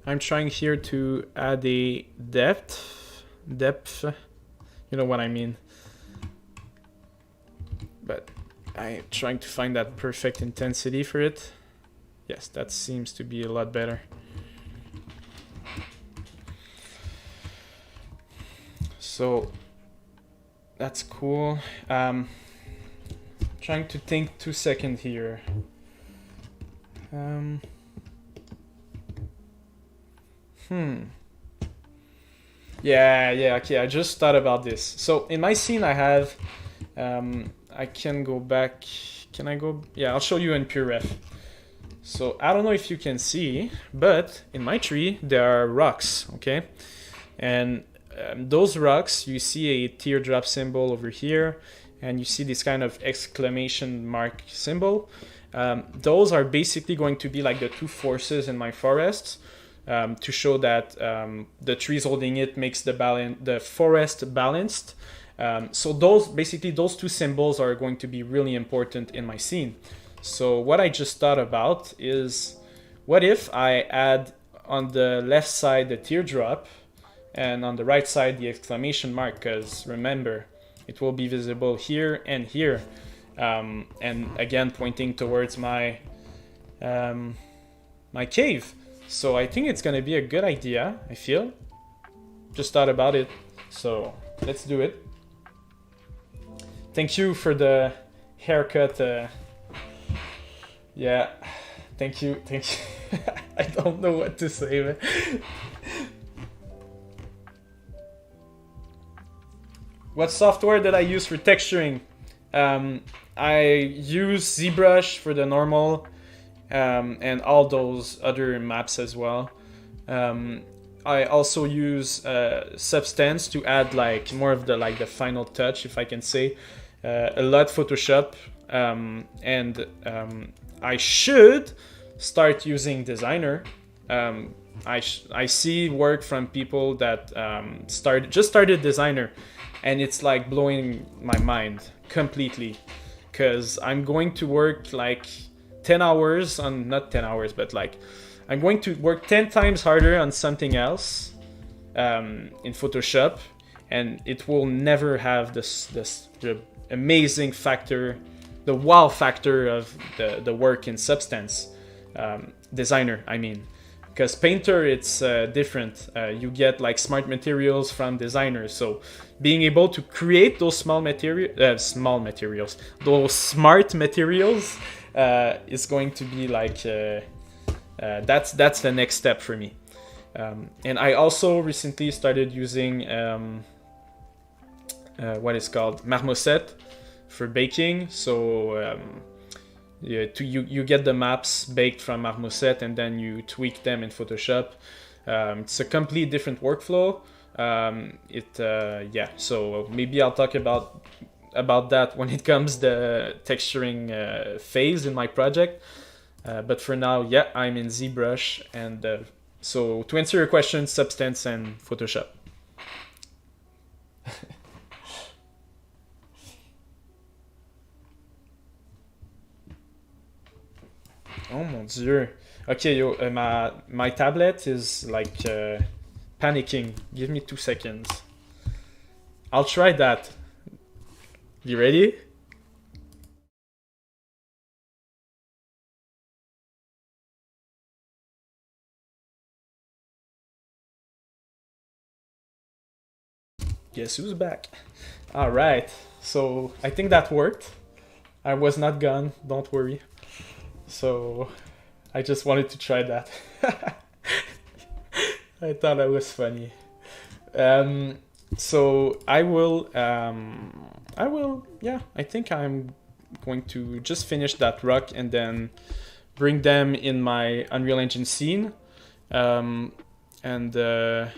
I'm trying here to add a depth, you know what I mean. But I'm trying to find that perfect intensity for it. Yes, that seems to be a lot better. So that's cool. Trying to think 2 seconds here. Yeah, okay, I just thought about this. So in my scene I have, I can go back, can I go? Yeah, I'll show you in pure ref. So I don't know if you can see, but in my tree there are rocks, okay? And those rocks, you see a teardrop symbol over here, and you see this kind of exclamation mark symbol. Those are basically going to be like the two forces in my forests. To show that the trees holding it makes the forest balanced. So those two symbols are going to be really important in my scene. So what I just thought about is, what if I add on the left side the teardrop and on the right side the exclamation mark, because remember, it will be visible here and here, and again pointing towards my my cave. So I think it's gonna be a good idea, I feel. Just thought about it, so let's do it. Thank you for the haircut. Yeah, thank you. I don't know what to say, man. What software did I use for texturing? I use ZBrush for the normal. And all those other maps as well. I also use Substance to add like more of the final touch, if I can say. A lot Photoshop, and I should start using Designer. I see work from people that just started Designer, and it's like blowing my mind completely, because I'm going to work like 10 hours on, not 10 hours, but like I'm going to work 10 times harder on something else in Photoshop, and it will never have the amazing factor, the wow factor of the work in Substance. Designer, I mean, because Painter, it's different. You get like smart materials from Designer, so being able to create those smart materials, those smart materials, is going to be like that's the next step for me. And I also recently started using what is called marmoset for baking. So yeah, you get the maps baked from marmoset and then you tweak them in Photoshop. It's a completely different workflow. Yeah, so maybe I'll talk about that when it comes the texturing phase in my project. But for now, yeah, I'm in ZBrush, and so to answer your question, Substance and Photoshop. Oh mon dieu. Okay, yo, my tablet is like panicking. Give me 2 seconds. I'll try that. You ready? Guess who's back? All right. So I think that worked. I was not gone. Don't worry. So I just wanted to try that. I thought that was funny. Um, so yeah, I think I'm going to just finish that rock and then bring them in my Unreal Engine scene. And I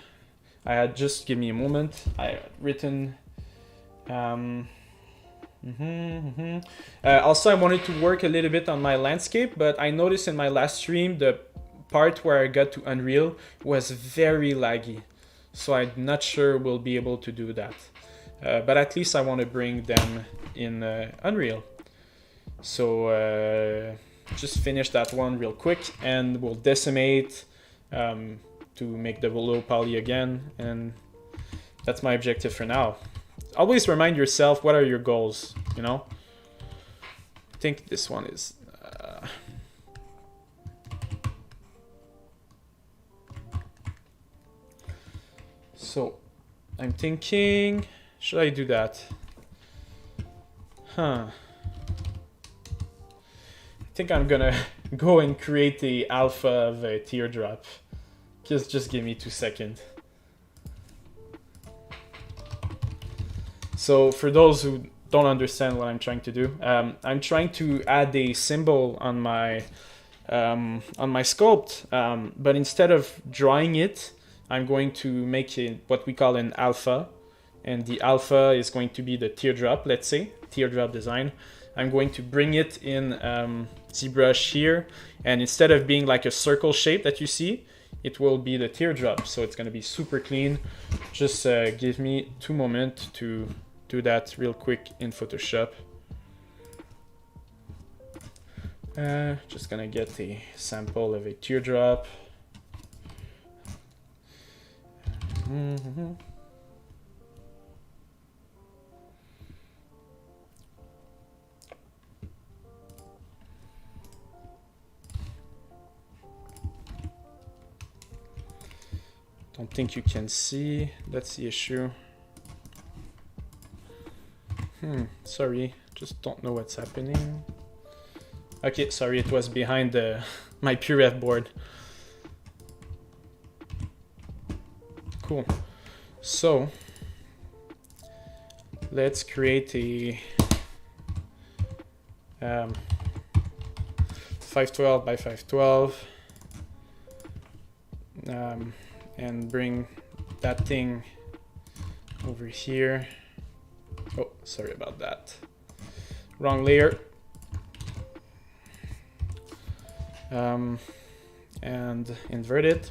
had just give me a moment. I had written. Also, I wanted to work a little bit on my landscape, but I noticed in my last stream the part where I got to Unreal was very laggy. So I'm not sure we'll be able to do that. But at least I want to bring them in Unreal. So just finish that one real quick and we'll decimate to make the low poly again. And that's my objective for now. Always remind yourself what are your goals, you know? I think this one is... So, I'm thinking... Should I do that? Huh. I think I'm gonna go and create the alpha of a teardrop. Just give me 2 seconds. So for those who don't understand what I'm trying to do, I'm trying to add a symbol on my sculpt, but instead of drawing it, I'm going to make it what we call an alpha, and the alpha is going to be the teardrop, let's say, teardrop design. I'm going to bring it in ZBrush here, and instead of being like a circle shape that you see, it will be the teardrop, so it's going to be super clean. Just give me 2 moments to do that real quick in Photoshop. Just gonna get a sample of a teardrop. Don't think you can see. That's the issue. Sorry, just don't know what's happening. Okay, sorry, it was behind my PureF board. Cool. So, let's create a 512 by 512 and bring that thing over here. Oh, sorry about that. Wrong layer. And invert it.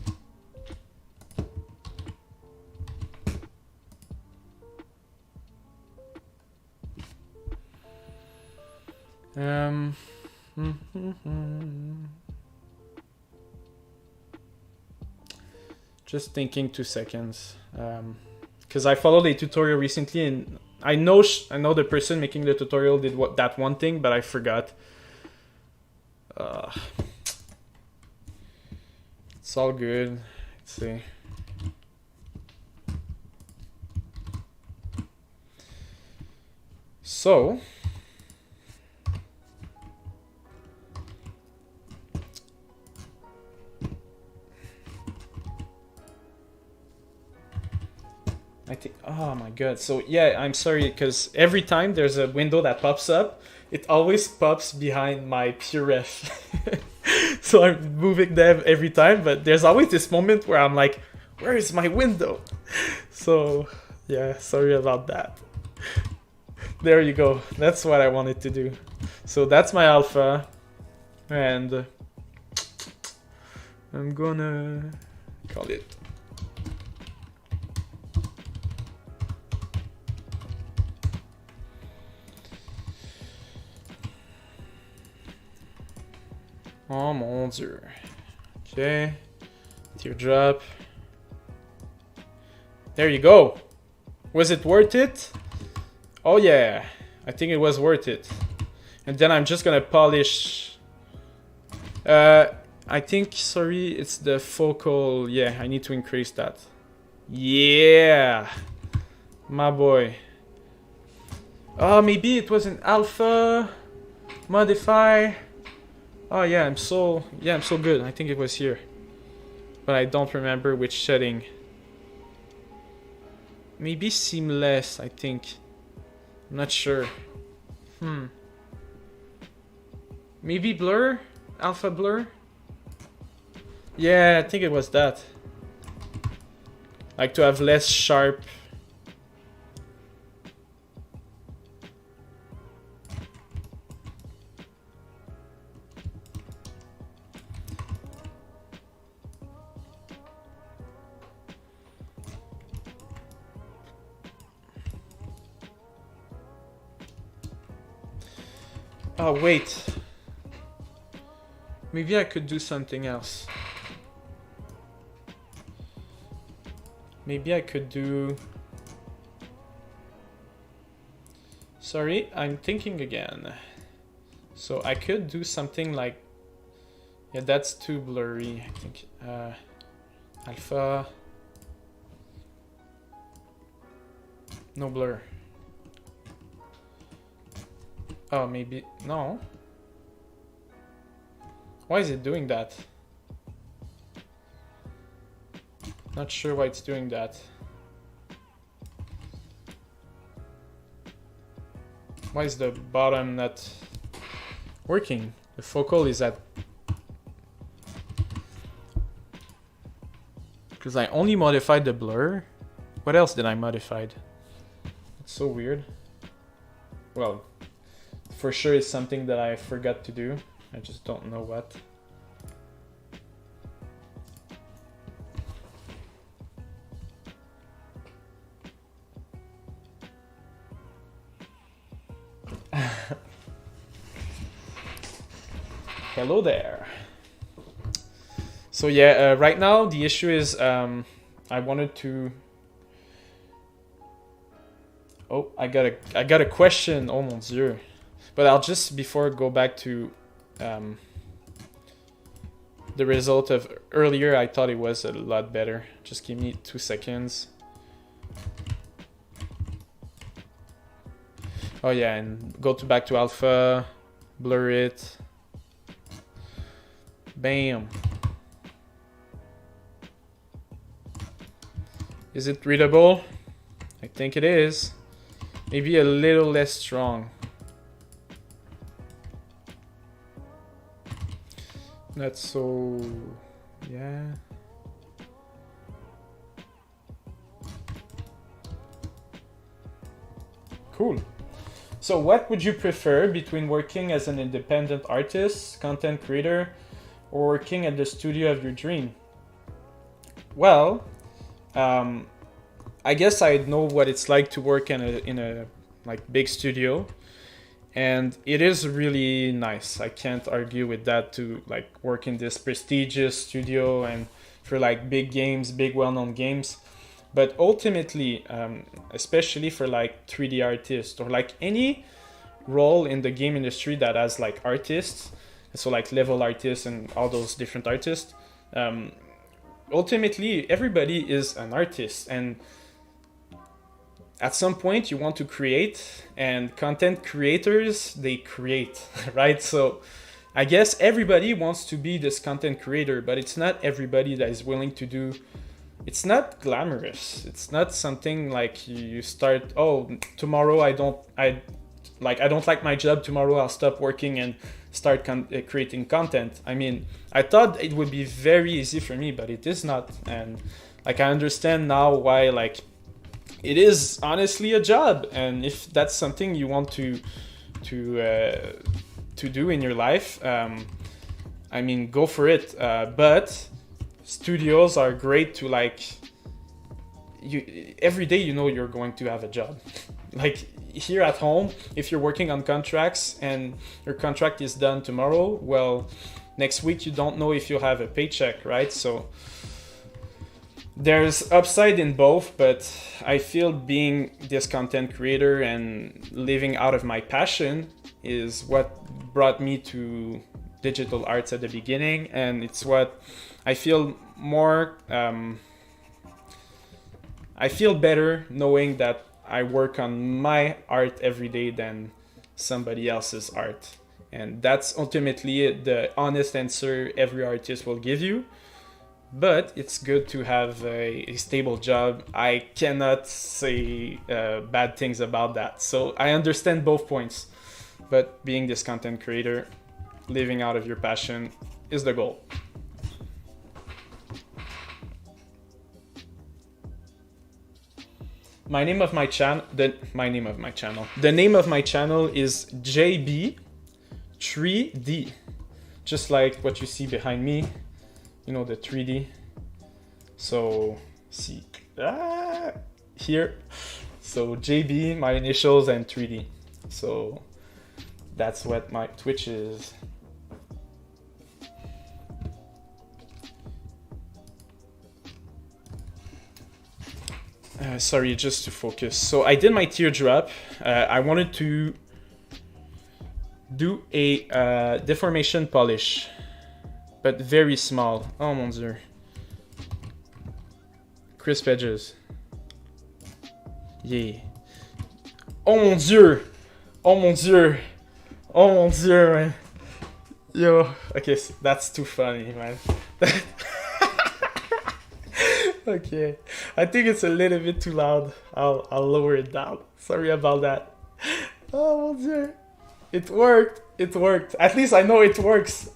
Just thinking 2 seconds. Because I followed a tutorial recently and I know the person making the tutorial did that one thing, but I forgot. It's all good. Let's see. So, I think, oh my god. So yeah, I'm sorry, because every time there's a window that pops up, it always pops behind my puref. So I'm moving them every time, but there's always this moment where I'm like, where is my window? So yeah, sorry about that. There you go. That's what I wanted to do. So that's my alpha. And I'm gonna call it oh mon dieu. Okay. Teardrop. There you go. Was it worth it? Oh yeah. I think it was worth it. And then I'm just gonna polish. I think, sorry, it's the focal. Yeah, I need to increase that. Yeah. My boy. Oh, maybe it was an alpha. Modify. Oh yeah, I'm so good. I think it was here. But I don't remember which setting. Maybe seamless, I think. I'm not sure. Maybe blur? Alpha blur? Yeah, I think it was that. Like to have less sharp. Oh, wait. Maybe I could do something else. Maybe I could do... Sorry, I'm thinking again. So I could do something like... Yeah, that's too blurry, I think. Alpha... No blur. Oh, maybe... No. Why is it doing that? Not sure why it's doing that. Why is the bottom not working? The focal is at... Because I only modified the blur. What else did I modify? It's so weird. Well, for sure it's something that I forgot to do. I just don't know what. Hello there. So yeah, right now the issue is I wanted to... Oh, I got a question. Oh mon dieu. But I'll just, before, go back to the result of earlier. I thought it was a lot better. Just give me 2 seconds. Oh yeah, and go back to alpha, blur it. Bam. Is it readable? I think it is. Maybe a little less strong. Not so... yeah. Cool. So what would you prefer between working as an independent artist, content creator, or working at the studio of your dream? Well, I guess I know what it's like to work in a like big studio, and it is really nice. I can't argue with that, to like work in this prestigious studio and for like big games, big well-known games. But ultimately, especially for like 3D artists or like any role in the game industry that has like artists, so like level artists and all those different artists, ultimately everybody is an artist, and at some point you want to create, and content creators, they create, right? So I guess everybody wants to be this content creator, but it's not everybody that is willing to do it's not glamorous. It's not something like you start, oh, tomorrow I don't like my job, tomorrow I'll stop working and start creating content. I mean, I thought it would be very easy for me, but it is not. And like, I understand now why, like, it is honestly a job. And if that's something you want to do in your life, I mean, go for it. But studios are great to, like, you every day you know you're going to have a job. Like, here at home, if you're working on contracts and your contract is done tomorrow, well, next week you don't know if you'll have a paycheck, right? So there's upside in both, but I feel being this content creator and living out of my passion is what brought me to digital arts at the beginning, and it's what I feel more I feel better knowing that I work on my art every day than somebody else's art. And that's ultimately the honest answer every artist will give you. But it's good to have a stable job. I cannot say bad things about that. So I understand both points. But being this content creator, living out of your passion is the goal. The name of my channel is JB3D. Just like what you see behind me, you know, the 3D. So see here. So JB, my initials, and 3D. So that's what my Twitch is. Sorry, just to focus. So I did my teardrop. I wanted to do a deformation polish, but very small. Oh mon dieu. Crisp edges. Yeah. Oh mon dieu. Oh mon dieu. Oh mon dieu, man. Yo. Okay, so that's too funny, man. Okay, I think it's a little bit too loud. I'll lower it down. Sorry about that. Oh mon dieu. It worked. It worked. At least I know it works.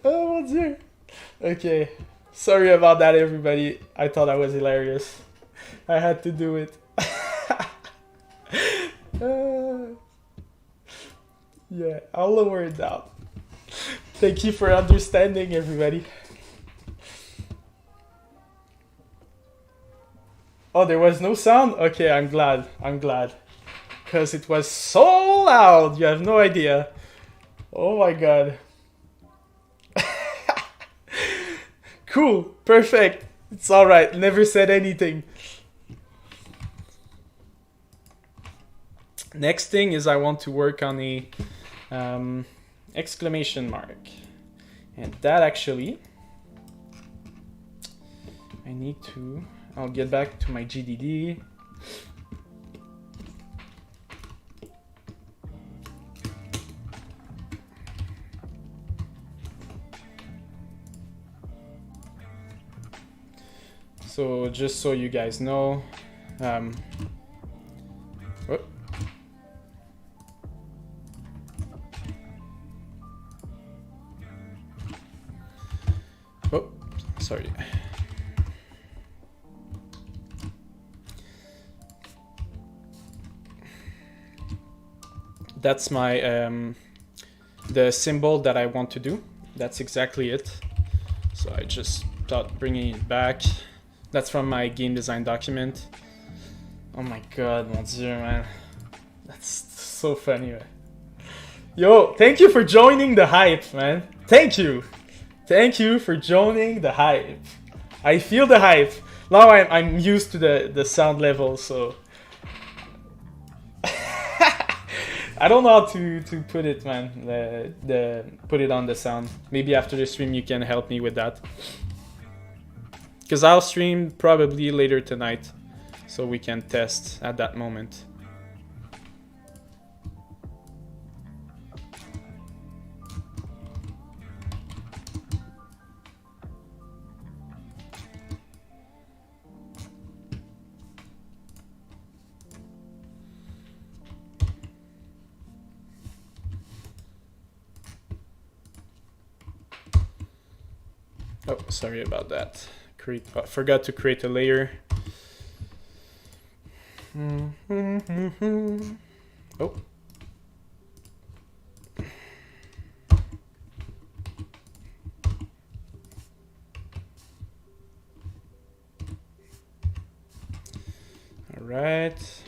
Oh mon dieu. Okay. Sorry about that, everybody. I thought that was hilarious. I had to do it. Yeah, I'll lower it down. Thank you for understanding, everybody. Oh, there was no sound? Okay, I'm glad. I'm glad. Because it was so loud. You have no idea. Oh my god. Cool. Perfect. It's alright. Never said anything. Next thing is I want to work on a exclamation mark. And that actually, I need to... I'll get back to my GDD. So just so you guys know, sorry. That's my the symbol that I want to do. That's exactly it. So I just thought bringing it back. That's from my game design document. Oh my god, mon dieu, man. That's so funny, man. Yo, thank you for joining the hype, man. Thank you. Thank you for joining the hype. I feel the hype. Now I'm used to the sound level, so... I don't know how to put it, man. Put it on the sound. Maybe after the stream you can help me with that. Because I'll stream probably later tonight, so we can test at that moment. Oh, sorry about that. Forgot to create a layer. Oh. All right.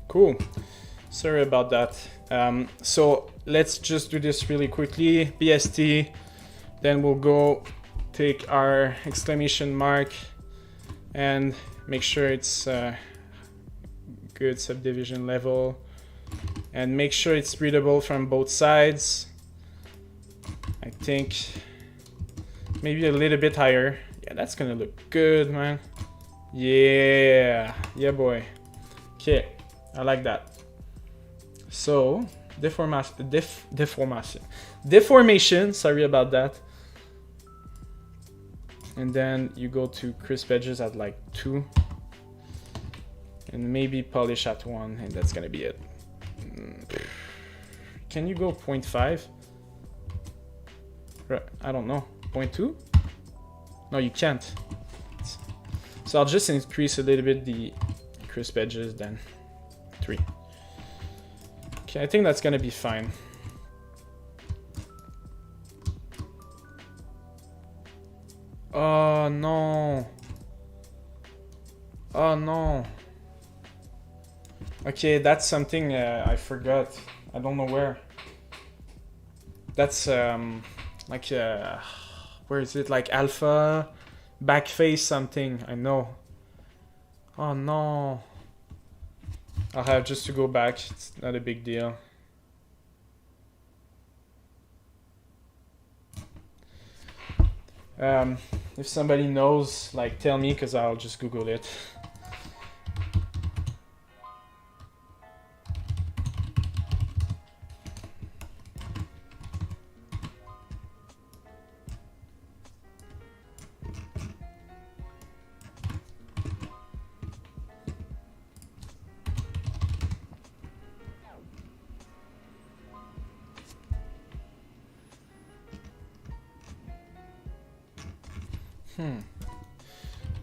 Cool. Sorry about that. So let's just do this really quickly. BST, then we'll go take our exclamation mark and make sure it's good subdivision level and make sure it's readable from both sides. I think maybe a little bit higher. Yeah, that's gonna look good, man. Yeah, yeah, boy. Okay. I like that. So, deformation, sorry about that. And then you go to crisp edges at like 2. And maybe polish at 1, and that's gonna be it. Can you go 0.5? I don't know, 0.2? No, you can't. So I'll just increase a little bit the crisp edges then. 3. Okay, I think that's gonna be fine. Oh no. Oh no. Okay, that's something I forgot. I don't know where. That's like where is it? Like alpha backface something. I know. Oh no. I'll have just to go back. It's not a big deal. If somebody knows, like, tell me, because I'll just Google it.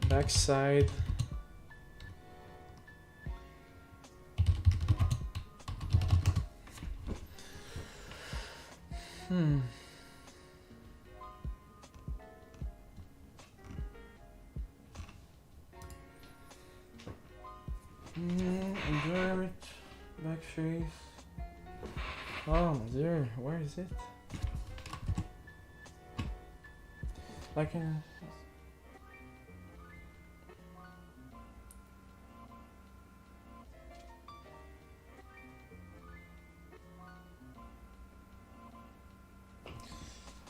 Backside. Invert, back face. Oh my dear, where is it? Like in.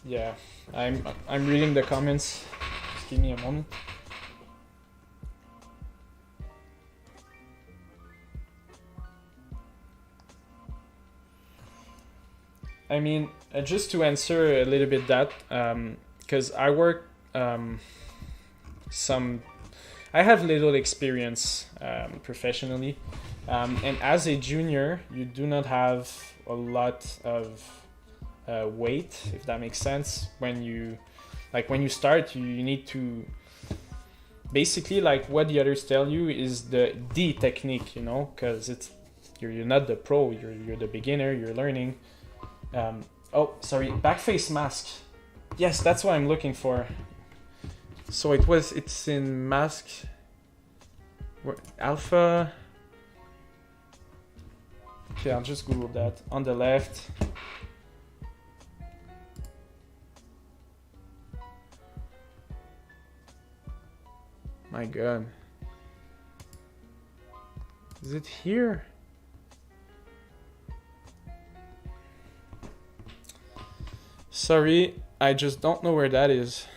Yeah, I'm reading the comments. Just give me a moment. I mean, just to answer a little bit that, because I work I have little experience professionally, and as a junior, you do not have a lot of weight, if that makes sense. When you start, you need to basically, like what the others tell you is the technique, you know, because you're not the pro, you're the beginner, you're learning. Oh, sorry, backface mask. Yes, that's what I'm looking for. So it's in mask. Alpha. Okay, I'll just Google that. On the left. My God. Is it here? Sorry, I just don't know where that is.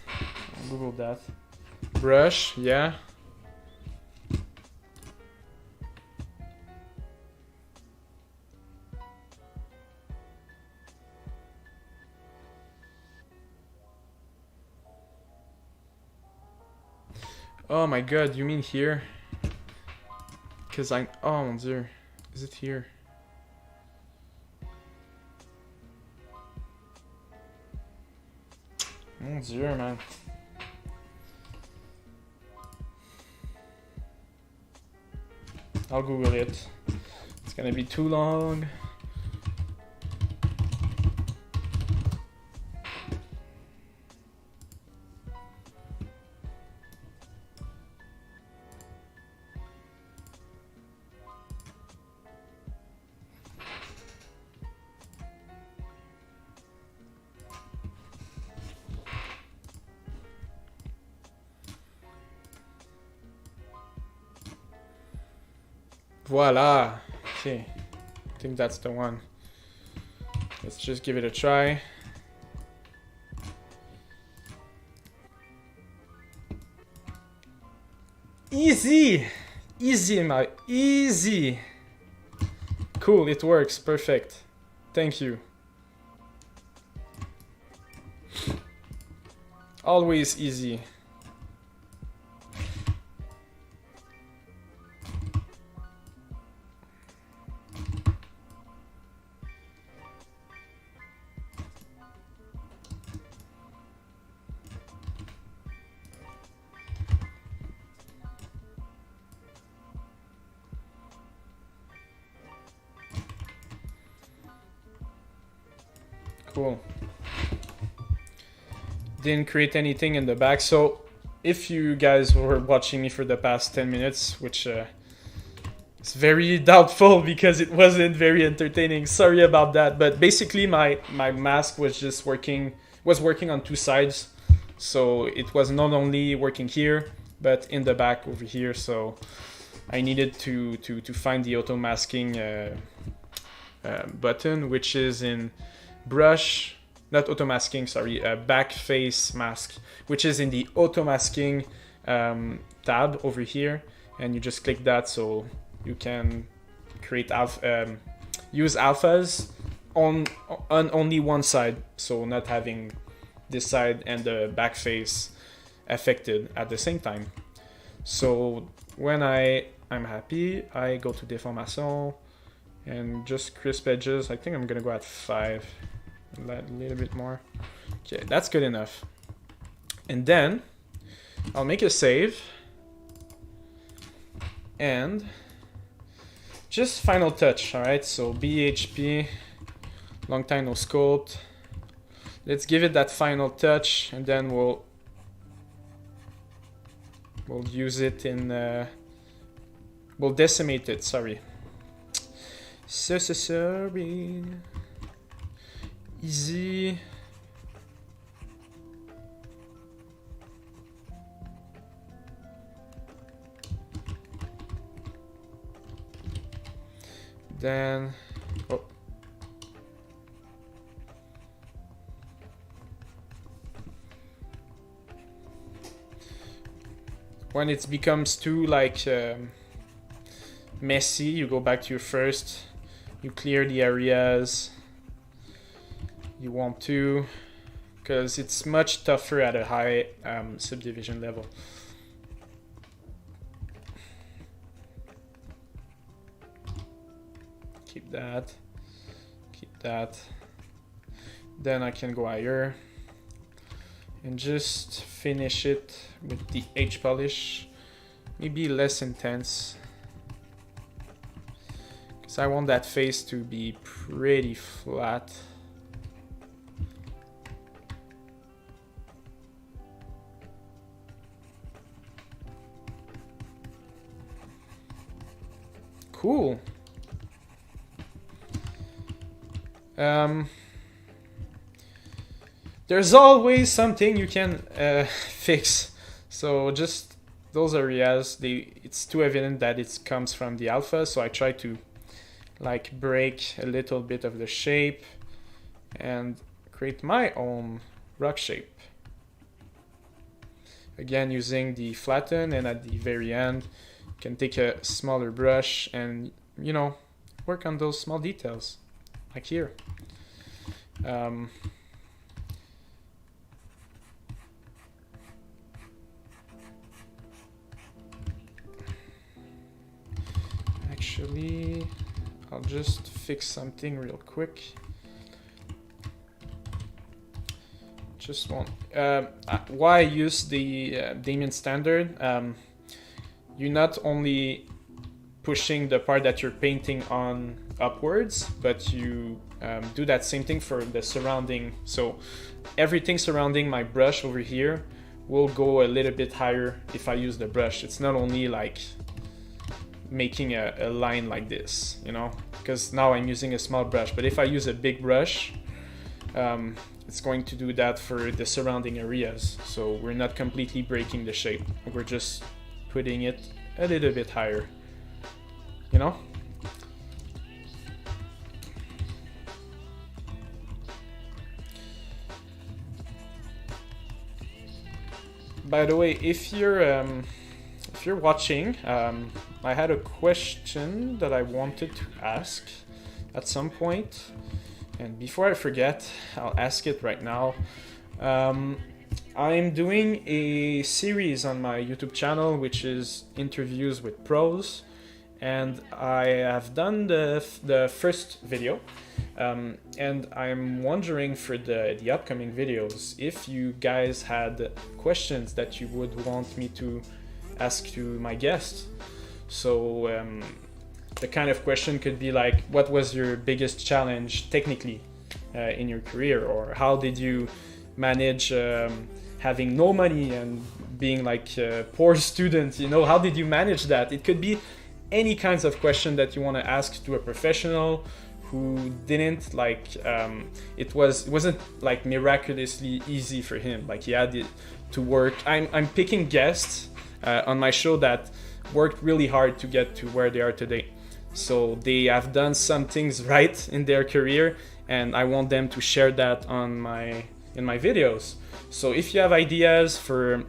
I'll Google that. brush, yeah. Oh my god, you mean here? Because I... Oh mon dieu. Is it here? Mon dieu, man. I'll Google it. It's gonna be too long. Voila. Okay. I think that's the one. Let's just give it a try. Easy! Easy, my... Easy! Cool, it works. Perfect. Thank you. Always easy. Cool. Didn't create anything in the back. So if you guys were watching me for the past 10 minutes, which is very doubtful because it wasn't very entertaining. Sorry about that. But basically my mask was just working on two sides. So it was not only working here, but in the back over here. So I needed to find the auto masking button, which is in brush, not auto masking, sorry, back face mask, which is in the auto masking tab over here, and you just click that so you can create use alphas on only one side, so not having this side and the back face affected at the same time. So when I'm happy, I go to Deformation and just crisp edges. I think I'm gonna go at 5. A little bit more. Okay, that's good enough. And then I'll make a save and just final touch. All right, so BHP, long time no sculpt. Let's give it that final touch, and then we'll use it in we'll decimate it. Sorry. Sorry. Easy. Then, oh. When it becomes too like messy, you go back to your first, you clear the areas you want to, because it's much tougher at a high subdivision level. Keep that. Then I can go higher and just finish it with the H polish, maybe less intense, because I want that face to be pretty flat. Cool. There's always something you can fix. So just those areas, it's too evident that it comes from the alpha. So I try to like break a little bit of the shape and create my own rock shape. Again, using the flatten, and at the very end, you can take a smaller brush and, you know, work on those small details, like here. Actually, I'll just fix something real quick. Just want why I use the Damien standard. You're not only pushing the part that you're painting on upwards, but you do that same thing for the surrounding. So everything surrounding my brush over here will go a little bit higher if I use the brush. It's not only like making a line like this, you know, because now I'm using a small brush, but if I use a big brush, it's going to do that for the surrounding areas. So we're not completely breaking the shape. We're just putting it a little bit higher, you know? By the way, if you're watching, I had a question that I wanted to ask at some point. And before I forget, I'll ask it right now. I'm doing a series on my YouTube channel, which is interviews with pros. And I have done the first video. And I'm wondering for the upcoming videos, if you guys had questions that you would want me to ask to my guests. So the kind of question could be like, what was your biggest challenge technically in your career? Or how did you manage having no money and being like a poor student? You know, how did you manage that? It could be any kinds of question that you want to ask to a professional who didn't like, it wasn't like miraculously easy for him. Like he had to work. I'm picking guests on my show that worked really hard to get to where they are today. So they have done some things right in their career, and I want them to share that in my videos. So if you have ideas for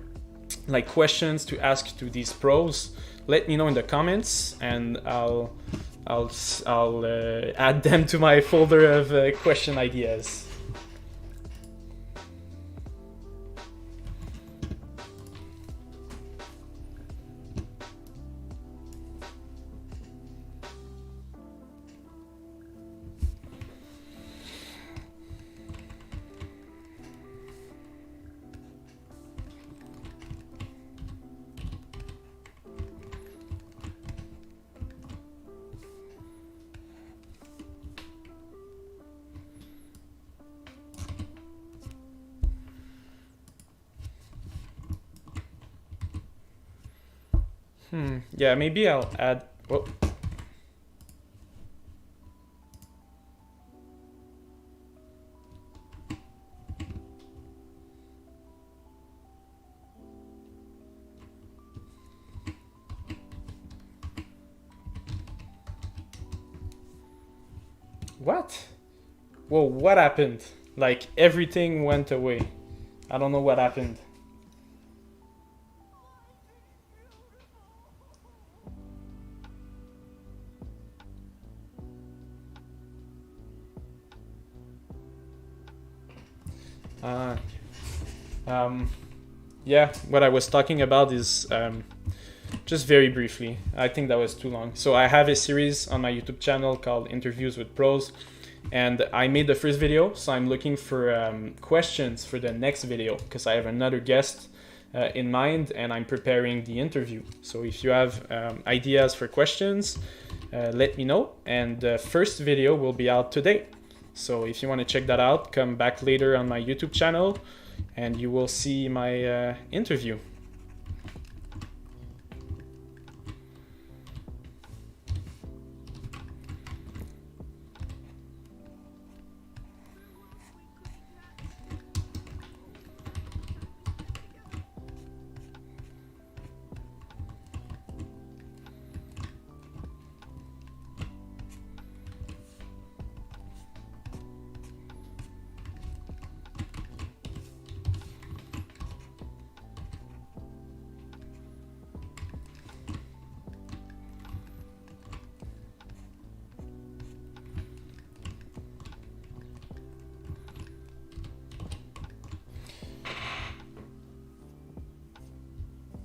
like questions to ask to these pros, let me know in the comments, and I'll add them to my folder of question ideas. Yeah, maybe I'll add. Whoa. What? Whoa, what happened? Like everything went away. I don't know what happened. Yeah, what I was talking about is just very briefly. I think that was too long. So I have a series on my YouTube channel called Interviews with Pros, and I made the first video. So I'm looking for questions for the next video because I have another guest in mind, and I'm preparing the interview. So if you have ideas for questions, let me know. And the first video will be out today. So if you want to check that out, come back later on my YouTube channel and you will see my interview.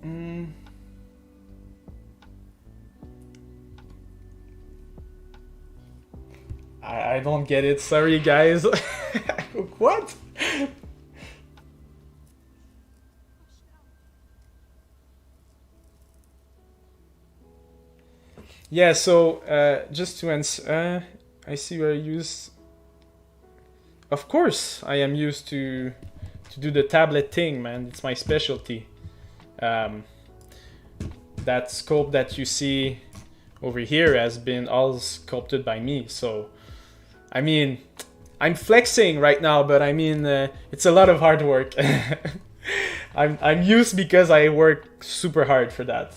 Mm. I don't get it. Sorry, guys. What? Yeah, so just to answer, I see where you use. Of course, I am used to do the tablet thing, man. It's my specialty. Um, that sculpt that you see over here has been all sculpted by me. So, I mean, I'm flexing right now, but I mean, it's a lot of hard work. I'm used because I work super hard for that.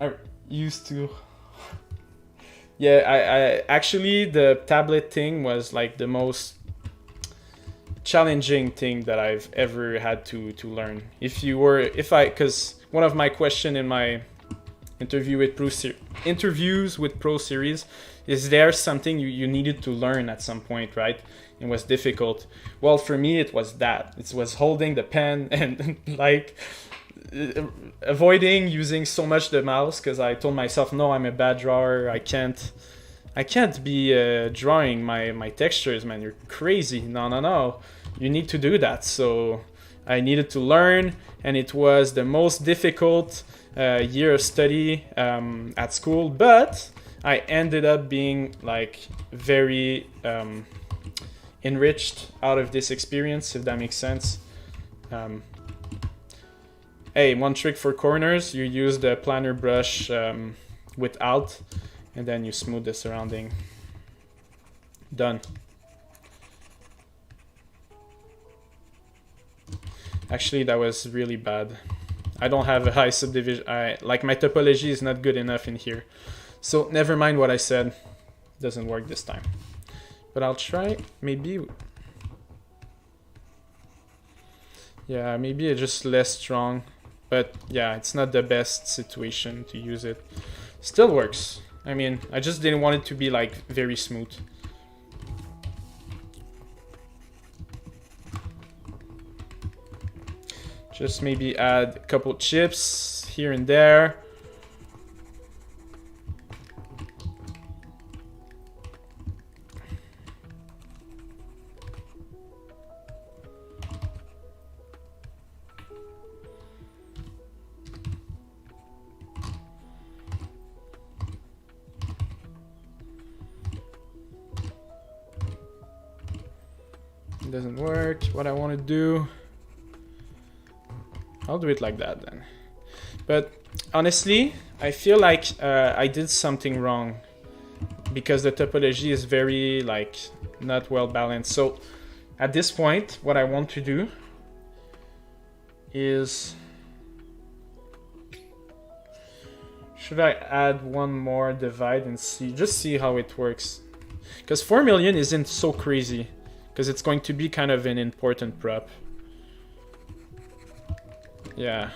I used to. Yeah, I actually the tablet thing was like the most challenging thing that I've ever had to learn. Because one of my question in my interviews with Pro Series is there something you needed to learn at some point, right? It was difficult. Well, for me, it was that. It was holding the pen and like avoiding using so much the mouse because I told myself, no, I'm a bad drawer. I can't be drawing my textures, man. You're crazy. No. You need to do that. So I needed to learn, and it was the most difficult year of study at school. But I ended up being like very enriched out of this experience, if that makes sense. Hey, one trick for corners: you use the planer brush without, and then you smooth the surrounding. Done. Actually, that was really bad. I don't have a high subdivision. Like my topology is not good enough in here. So never mind what I said. Doesn't work this time. But I'll try. Maybe. Yeah, maybe it's just less strong. But yeah, it's not the best situation to use it. Still works. I mean, I just didn't want it to be like very smooth. Just maybe add a couple chips here and there. It doesn't work. What I want to do, I'll do it like that then. But honestly, I feel like I did something wrong because the topology is very like not well balanced. So at this point, what I want to do is, should I add one more divide and just see how it works? Because 4 million isn't so crazy because it's going to be kind of an important prop. Yeah,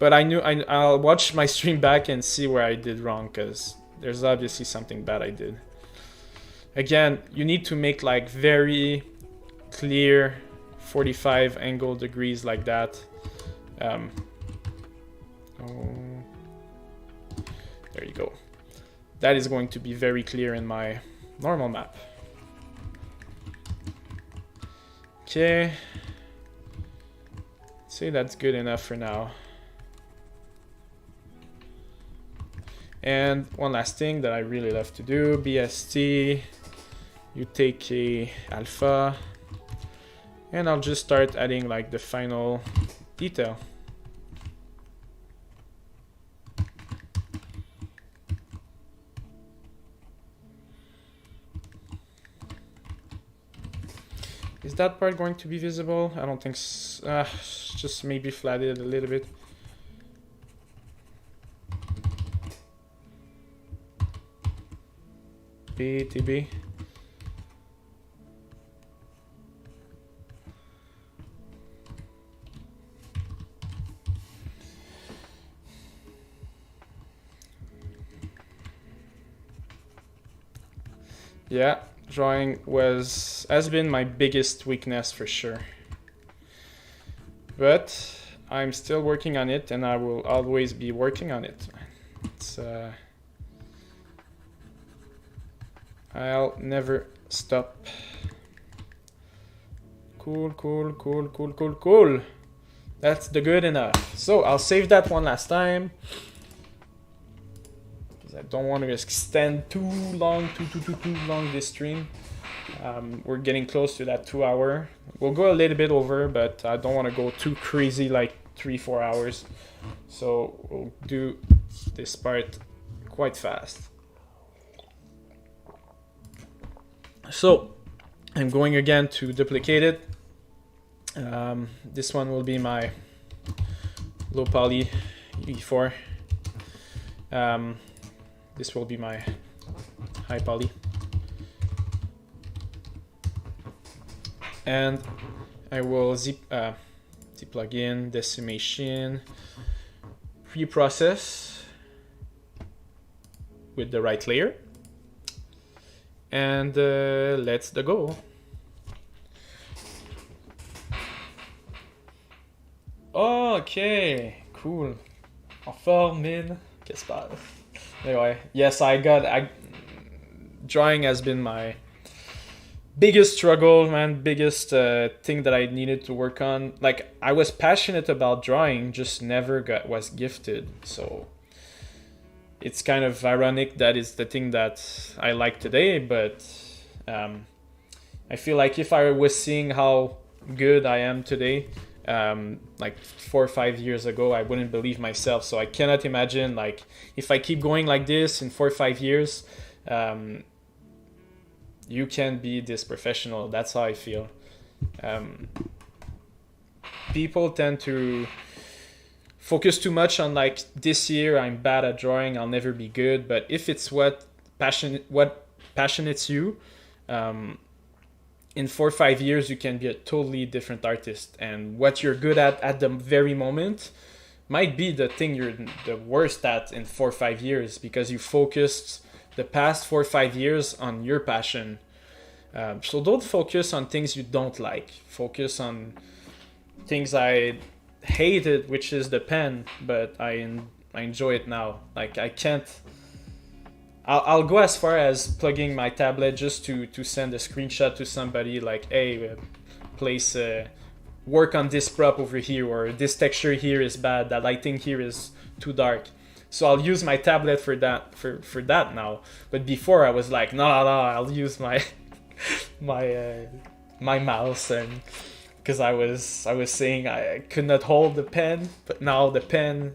but I'll watch my stream back and see where I did wrong because there's obviously something bad I did. Again, you need to make like very clear 45 angle degrees like that. Oh, there you go. That is going to be very clear in my normal map. Okay. Say that's good enough for now. And one last thing that I really love to do, BST, you take a alpha, and I'll just start adding like the final detail. Is that part going to be visible? I don't think so. Just maybe flat it a little bit. BTB. Yeah, drawing has been my biggest weakness for sure. But I'm still working on it, and I will always be working on it. It's I'll never stop. Cool, cool, cool, cool, cool, cool. That's the good enough. So I'll save that one last time, because I don't want to extend too long this stream. We're getting close to that 2 hour. We'll go a little bit over, but I don't want to go too crazy, like 3-4 hours. So we'll do this part quite fast. So I'm going again to duplicate it. This one will be my low poly E4. This will be my high poly. And I will plug in decimation, pre-process with the right layer, and let's go. Okay, cool. En forme, mine. Qu'est-ce qui se passe? Anyway, yes, drawing has been my biggest struggle, man. Biggest thing that I needed to work on. Like, I was passionate about drawing, just never was gifted. So it's kind of ironic that it's the thing that I like today, but I feel like if I was seeing how good I am today, like 4 or 5 years ago, I wouldn't believe myself. So I cannot imagine, like, if I keep going like this in 4 or 5 years, you can be this professional. That's how I feel. People tend to focus too much on, like, this year I'm bad at drawing, I'll never be good. But if it's what passionates you, in 4 or 5 years you can be a totally different artist, and what you're good at the very moment might be the thing you're the worst at in 4 or 5 years, because you focused the past 4 or 5 years on your passion. So don't focus on things you don't like. Focus on things I hated, which is the pen, but I enjoy it now. Like, I can't. I'll go as far as plugging my tablet just to send a screenshot to somebody, like, hey, place work on this prop over here, or this texture here is bad, that lighting here is too dark. So I'll use my tablet for that for that now. But before I was like, no, I'll use my my mouse, and because I was saying I could not hold the pen, but now the pen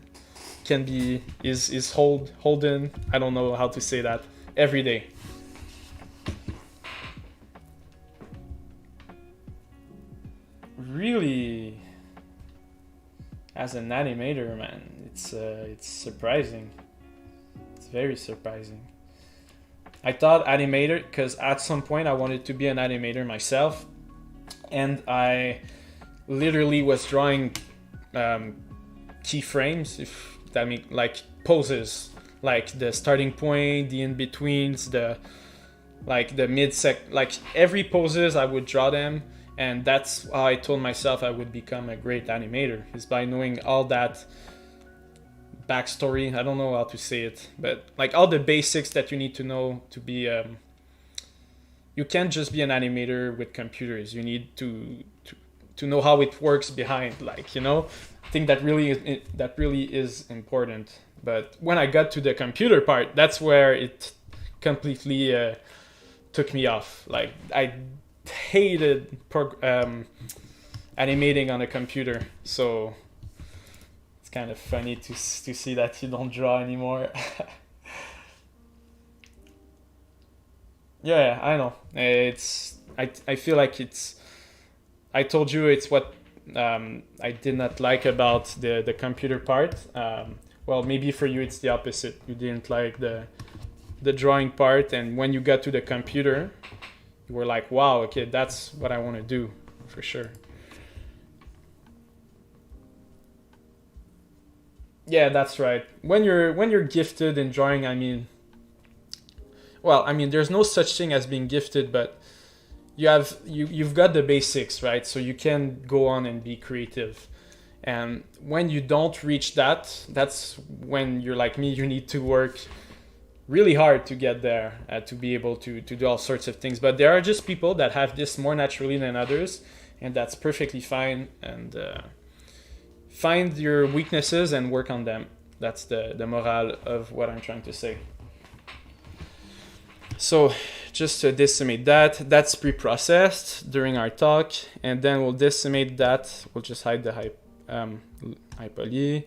is holding, I don't know how to say that, every day. Really, as an animator, man, it's surprising. It's very surprising. I thought animator, because at some point I wanted to be an animator myself, and I literally was drawing keyframes, if that means, like, poses, like the starting point, the in-betweens, the mid-sec, like every poses I would draw them, and that's how I told myself I would become a great animator, is by knowing all that backstory. I don't know how to say it, but like all the basics that you need to know to be you can't just be an animator with computers. You need to know how it works behind, like, you know, I think that really is important. But when I got to the computer part, that's where it completely took me off. Like, I hated animating on a computer, so it's kind of funny to see that you don't draw anymore. Yeah, I know. I feel like I told you it's what I did not like about the computer part. Well, maybe for you it's the opposite. You didn't like the drawing part, and when you got to the computer, you were like, wow, okay, that's what I want to do, for sure. Yeah, that's right. When you're gifted in drawing, I mean, there's no such thing as being gifted, but you've got the basics, right? So you can go on and be creative. And when you don't reach that, that's when you're like me, you need to work really hard to get there, to be able to do all sorts of things. But there are just people that have this more naturally than others, and that's perfectly fine. And find your weaknesses and work on them. That's the morale of what I'm trying to say. So just to decimate that, that's pre-processed during our talk, and then we'll decimate that. We'll just hide the hypoly.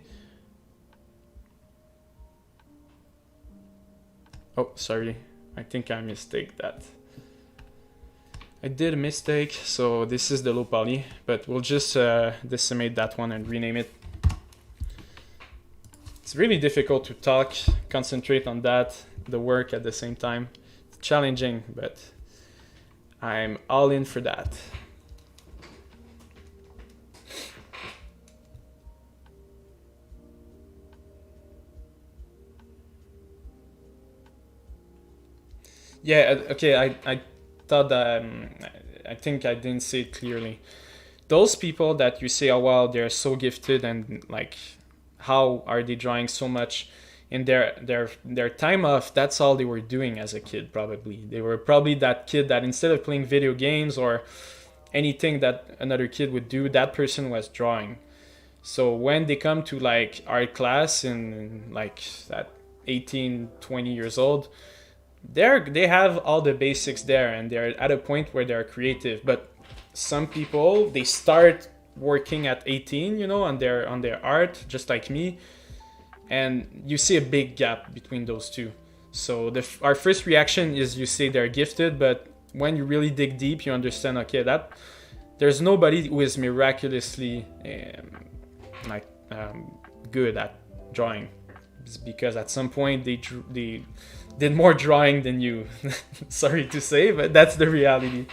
Oh, sorry. I think I mistake that. I did a mistake, so this is the low poly, but we'll just decimate that one and rename it. It's really difficult to talk, concentrate on that, the work at the same time. It's challenging, but I'm all in for that. Yeah, okay, I thought that, I think I didn't say it clearly. Those people that you say, oh wow, they're so gifted, and like, how are they drawing so much in their time off? That's all they were doing as a kid. Probably they were probably that kid that instead of playing video games or anything that another kid would do, that person was drawing. So when they come to like art class in like at 18, 20 years old, they have all the basics there, and they're at a point where they're creative. But some people, they start working at 18, on their art, just like me, and you see a big gap between those two. So our first reaction is you say they're gifted, but when you really dig deep, you understand, okay, that there's nobody who is miraculously good at drawing. It's because at some point they did more drawing than you. Sorry to say, but that's the reality.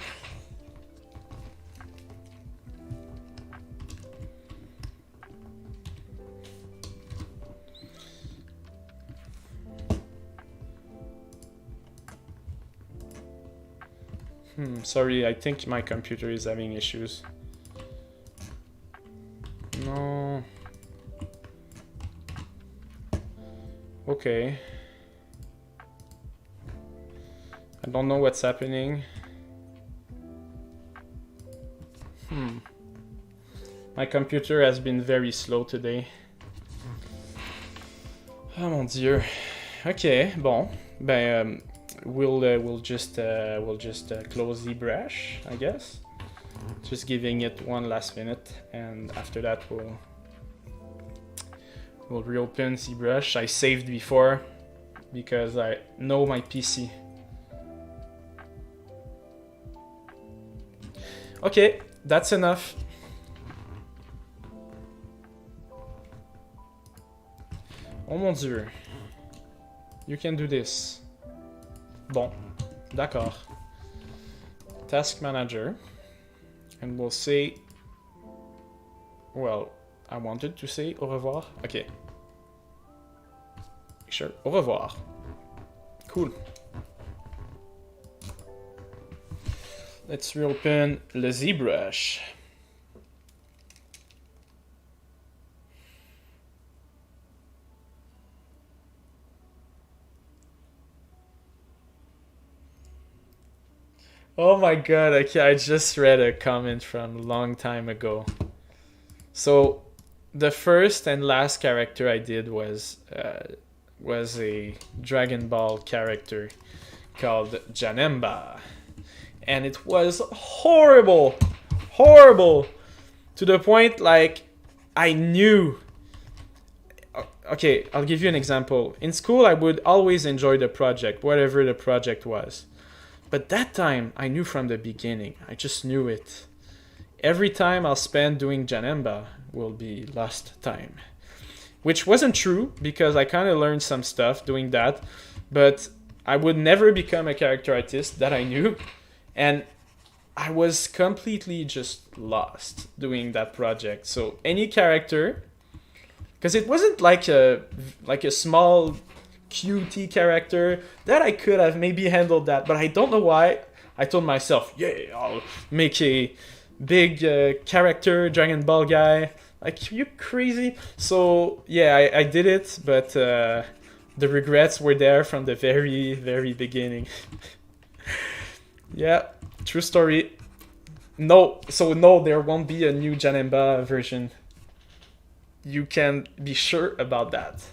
Sorry, I think my computer is having issues. No. Okay. I don't know what's happening. My computer has been very slow today. Oh mon dieu. Ok, bon. Ben, we'll just close ZBrush, I guess. Just giving it one last minute, and after that we'll reopen ZBrush. I saved before because I know my PC. Okay, that's enough. Oh mon dieu. You can do this. Bon, d'accord. Task manager. And we'll say, well, I wanted to say au revoir. Okay. Sure, au revoir. Cool. Let's reopen le ZBrush. Oh my god, I just read a comment from a long time ago. So the first and last character I did was a Dragon Ball character called Janemba. And it was horrible, horrible, to the point like I knew. Okay, I'll give you an example. In school, I would always enjoy the project, whatever the project was. But that time, I knew from the beginning. I just knew it. Every time I'll spend doing Janemba will be lost time. Which wasn't true, because I kind of learned some stuff doing that. But I would never become a character artist, that I knew. And I was completely just lost doing that project. So any character, because it wasn't like a small cutie character that I could have maybe handled that, but I don't know why. I told myself, yeah, I'll make a big character Dragon Ball guy. Like, you crazy? So yeah, I did it, but the regrets were there from the very, very beginning. Yeah, true story. No, so no, there won't be a new Janemba version. You can be sure about that.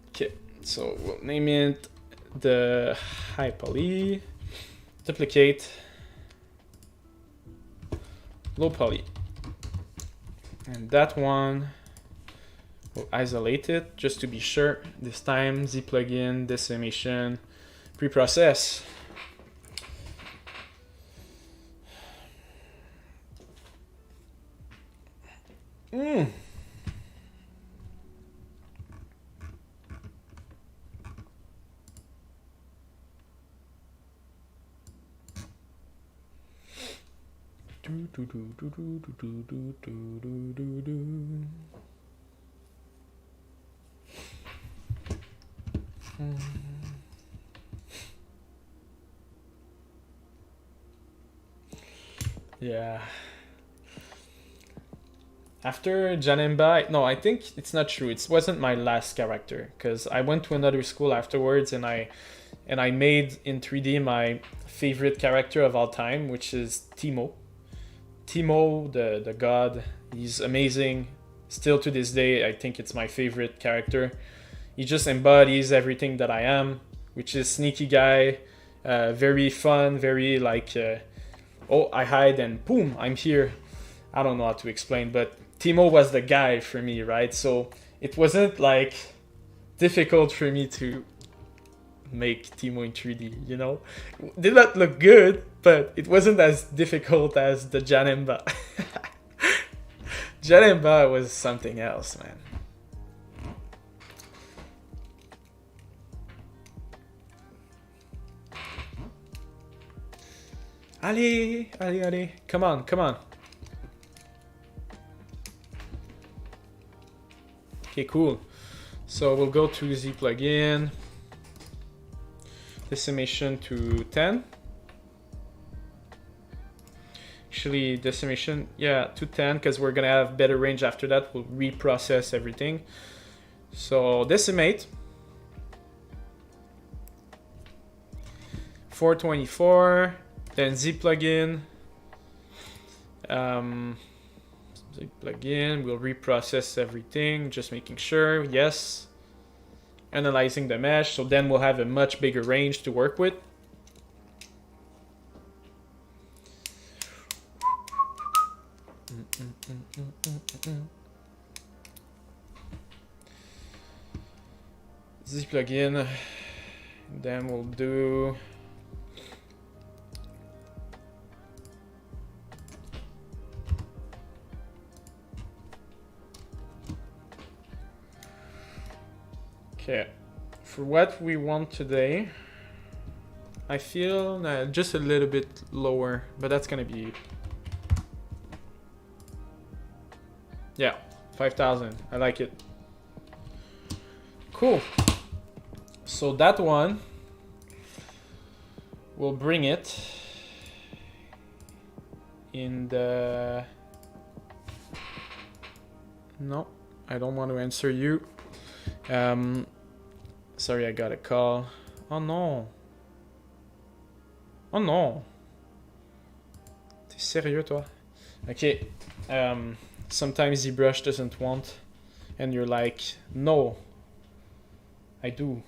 Okay, so we'll name it the high poly, duplicate, low poly. And that one, we'll isolate it just to be sure. This time, Z plugin, decimation, preprocess. Yeah. After Janemba, no, I think it's not true. It wasn't my last character because I went to another school afterwards and I made in 3D my favorite character of all time, which is Timo. Timo, the god, he's amazing. Still to this day, I think it's my favorite character. He just embodies everything that I am, which is sneaky guy, very fun, very like, oh, I hide and boom, I'm here. I don't know how to explain, but Timo was the guy for me, right? So it wasn't like difficult for me to make Timo in 3D, you know? Did not look good, but it wasn't as difficult as the Janemba. Janemba was something else, man. Allez, allez, allez. Come on, come on. Okay, cool. So we'll go to Z plugin. Decimation to 10. Actually, decimation, yeah, to 10, because we're gonna have better range after that. We'll reprocess everything. So decimate. 424. Then Z plugin. Z plugin. We'll reprocess everything, just making sure. Yes. Analyzing the mesh, so then we'll have a much bigger range to work with. Z plugin, then we'll do okay. For what we want today, I feel just a little bit lower, but that's gonna be, yeah, 5,000. I like it. Cool. So that one, we'll bring it in the, no, I don't want to answer you. Sorry, I got a call. Oh no. Oh non. T'es sérieux, toi? Okay. Sometimes ZBrush doesn't want, and you're like, no, I do.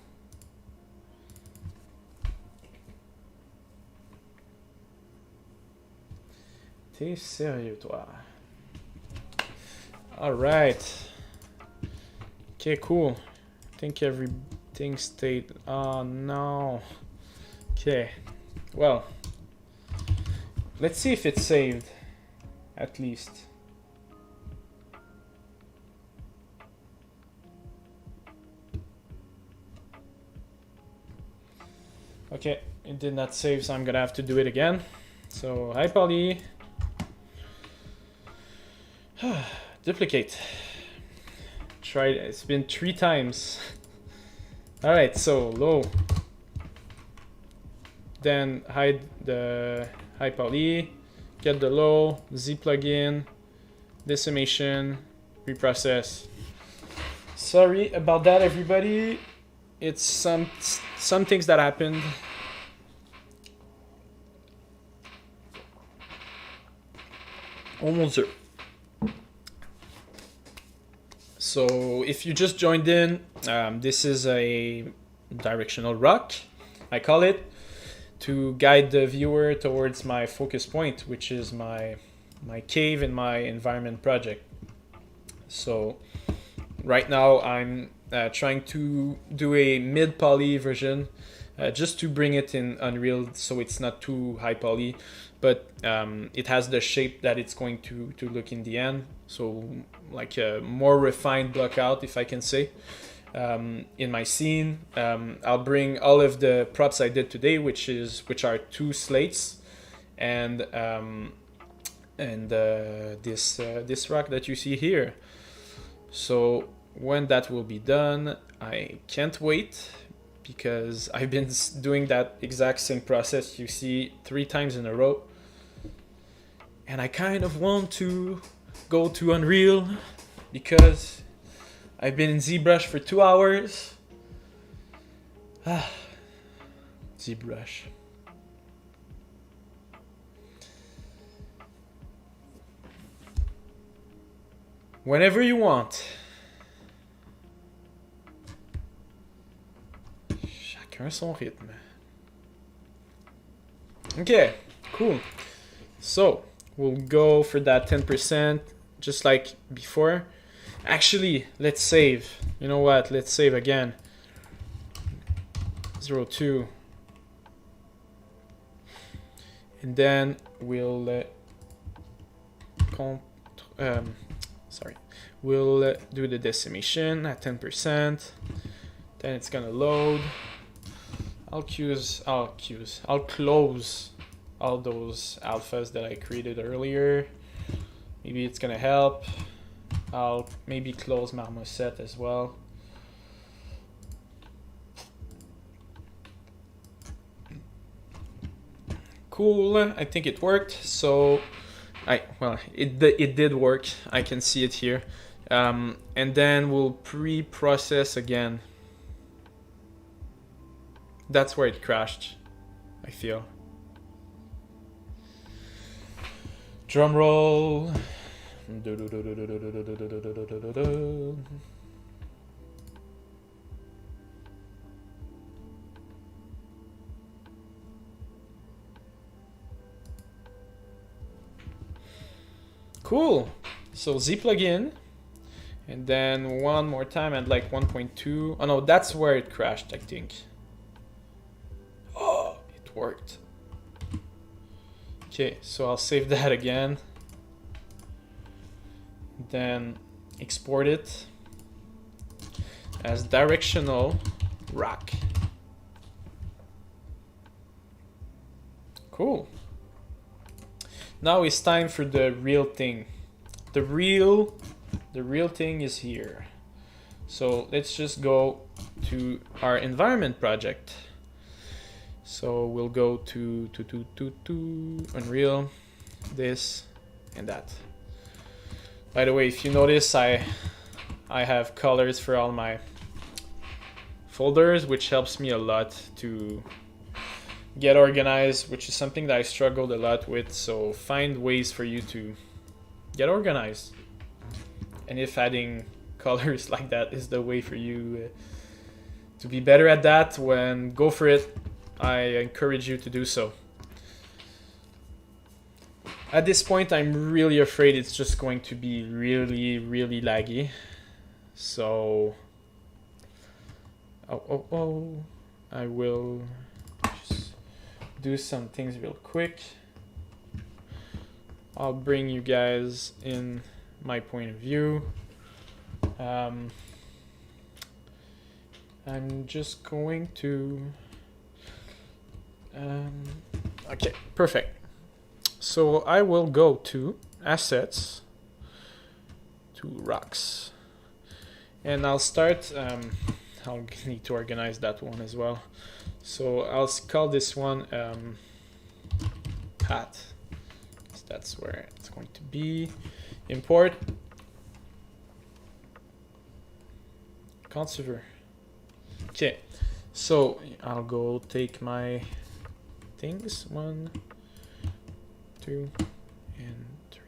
T'es sérieux, toi? All right. Okay, cool. I think everything stayed. Oh no. Okay. Well, let's see if it's saved, at least. Okay, it did not save, so I'm gonna have to do it again. So, hi Polly. Duplicate. tried. It's been 3 times. All right, so low. Then hide the high poly, get the low, Z plugin, decimation, reprocess. Sorry about that, everybody. It's some things that happened. Almost there. So if you just joined in, this is a directional rock, I call it, to guide the viewer towards my focus point, which is my cave in my environment project. So right now I'm trying to do a mid poly version, just to bring it in Unreal so it's not too high poly, but it has the shape that it's going to look in the end. So like a more refined block out, if I can say. In my scene, I'll bring all of the props I did today, which are 2 slates, and this rock that you see here. So when that will be done, I can't wait, because I've been doing that exact same process you see 3 times in a row, and I kind of want to go to Unreal because I've been in ZBrush for 2 hours. ZBrush. Whenever you want. Chacun son rythme. Okay, cool. So we'll go for that 10%, just like before. Actually, let's save. You know what? Let's save again. 0.2. And then we'll we'll do the decimation at 10%. Then it's gonna load. I'll close all those alphas that I created earlier. Maybe it's gonna help. I'll maybe close Marmoset as well. Cool, I think it worked. So it did work. I can see it here. And then we'll pre-process again. That's where it crashed, I feel. Drum roll. Cool. So Z plugin, and then one more time at like 1.2. Oh no, that's where it crashed, I think. Oh, it worked. Okay, so I'll save that again. Then export it as directional rock. Cool. Now it's time for the real thing. The real thing is here. So let's just go to our environment project. So we'll go to Unreal, this and that. By the way, if you notice, I have colors for all my folders, which helps me a lot to get organized, which is something that I struggled a lot with. So find ways for you to get organized. And if adding colors like that is the way for you to be better at that, go for it. I encourage you to do so. At this point, I'm really afraid it's just going to be really, really laggy. So, I will just do some things real quick. I'll bring you guys in my point of view. I'm just going to... okay, perfect. So I will go to Assets, to Rocks, And I'll start, I'll need to organize that one as well. So I'll call this one path. So that's where it's going to be. Import conserver. Okay, so I'll go take my things, 1, 2, and 3.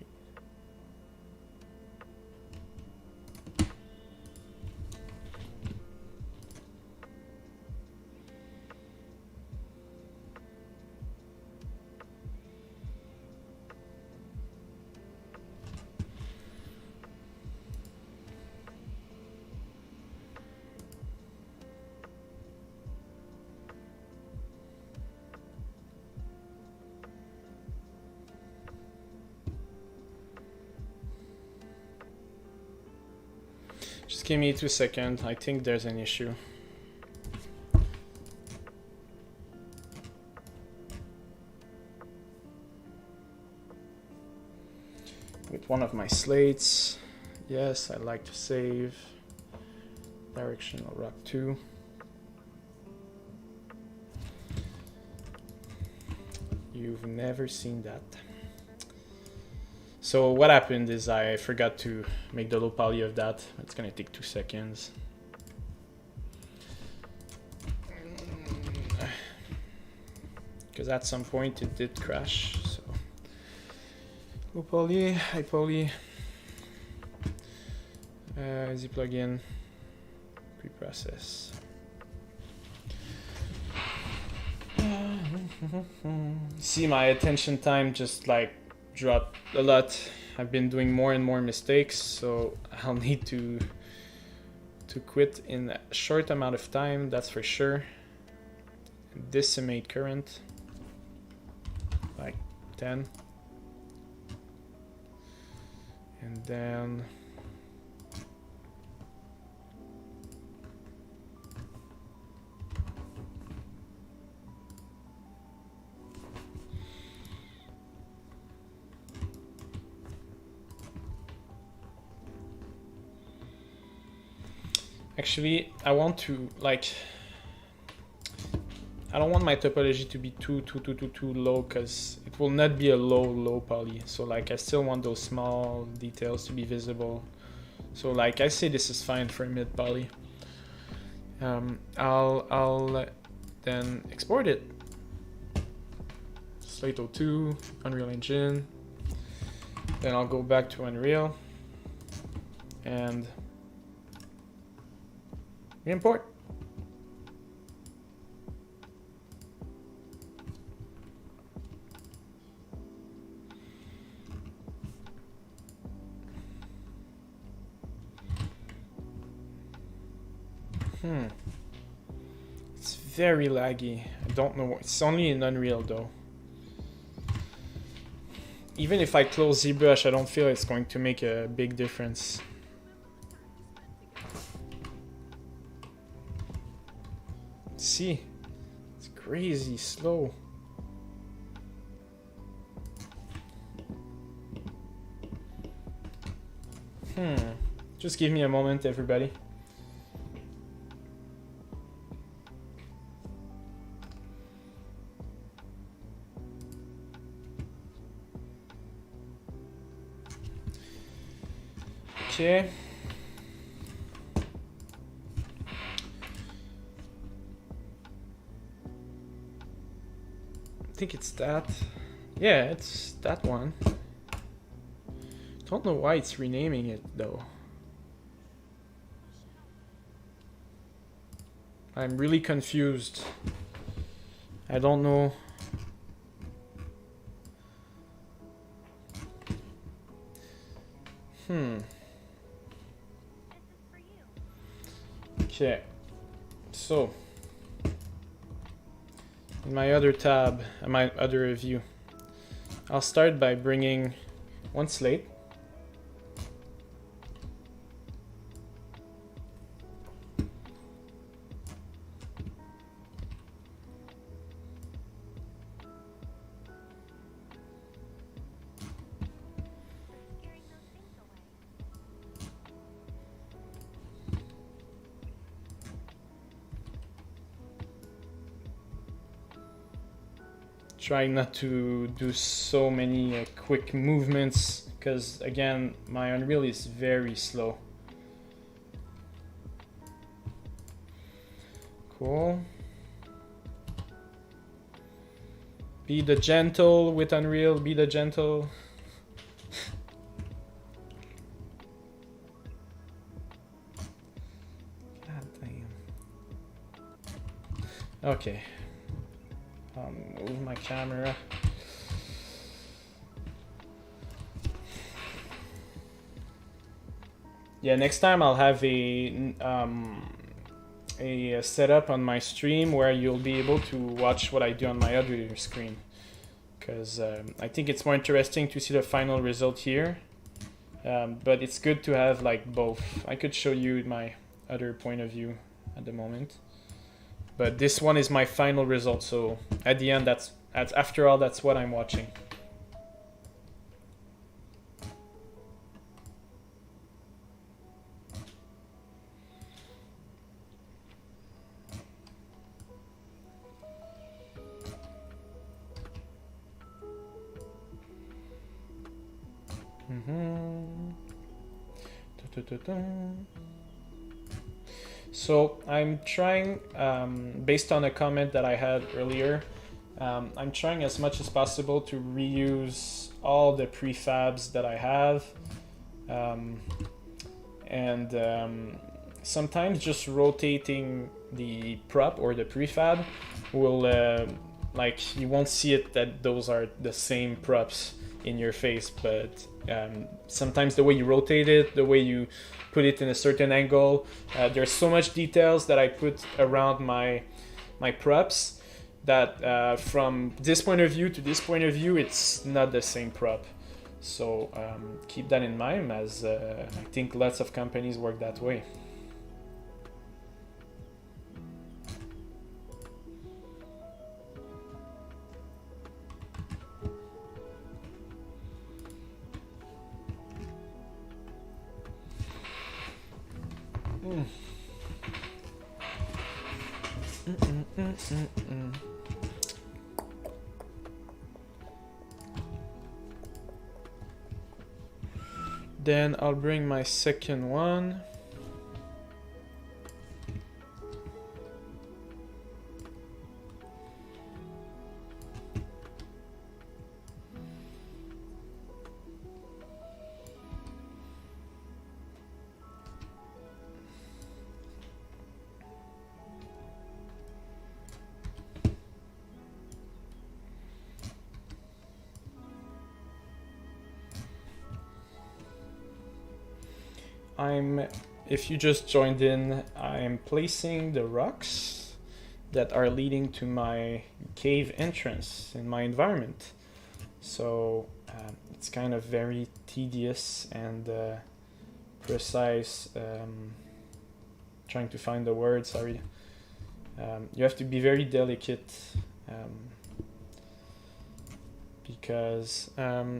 Just give me 2 seconds. I think there's an issue. With one of my slates. Yes, I like to save. Directional rock 2. You've never seen that. So what happened is I forgot to make the low poly of that. It's gonna take 2 seconds. Because at some point it did crash. So low poly, high poly, easy plugin, preprocess. See, my attention time just like dropped a lot. I've been doing more and more mistakes, so I'll need to quit in a short amount of time, that's for sure. Decimate current, like 10. And then actually, I want to, like, I don't want my topology to be too low, because it will not be a low poly. So like, I still want those small details to be visible. So like, I say this is fine for mid poly. I'll then export it. Slate 02, Unreal Engine. Then I'll go back to Unreal and import. It's very laggy. I don't know. It's only in Unreal though. Even if I close ZBrush, I don't feel it's going to make a big difference. See, it's crazy slow. Just give me a moment, everybody. Okay. I think it's that. Yeah, it's that one. Don't know why it's renaming it though. I'm really confused. I don't know. Okay, so in my other tab, my other review, I'll start by bringing one slate. trying not to do so many quick movements because again my Unreal is very slow. Cool. Be the gentle with Unreal, be the gentle. God damn. Okay. Move my camera. Yeah, next time I'll have a setup on my stream where you'll be able to watch what I do on my other screen, because I think it's more interesting to see the final result here, but it's good to have like both. I could show you my other point of view at the moment, but this one is my final result, so at the end that's after all that's what I'm watching. So I'm trying, based on a comment that I had earlier, I'm trying as much as possible to reuse all the prefabs that I have, and sometimes just rotating the prop or the prefab will, like, you won't see it that those are the same props in your face, but sometimes the way you rotate it, the way you put it in a certain angle, there's so much details that I put around my props that from this point of view to this point of view, it's not the same prop. So keep that in mind, as I think lots of companies work that way. Then I'll bring my second one. If you just joined in, I'm placing the rocks that are leading to my cave entrance in my environment. So it's kind of very tedious and precise. Trying to find the word, sorry. You have to be very delicate because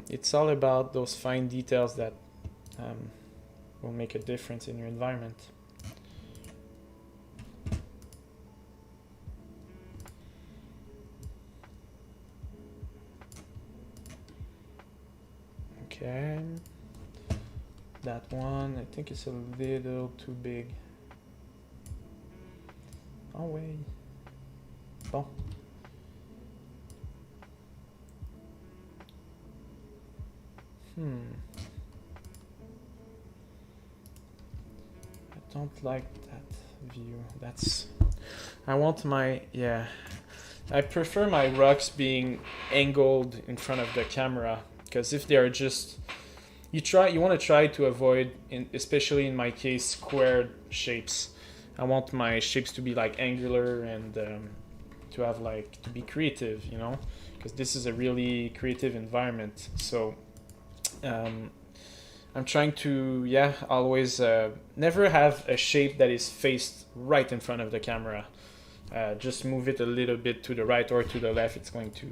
it's all about those fine details that will make a difference in your environment. Okay, that one I think is a little too big. Oh wait. Bon. I don't like that view. I want my, I prefer my rocks being angled in front of the camera, because if they are just, you want to try to avoid, especially in my case, squared shapes. I want my shapes to be like angular and to have to be creative, you know, because this is a really creative environment. So I'm trying to, always never have a shape that is faced right in front of the camera. Just move it a little bit to the right or to the left. It's going to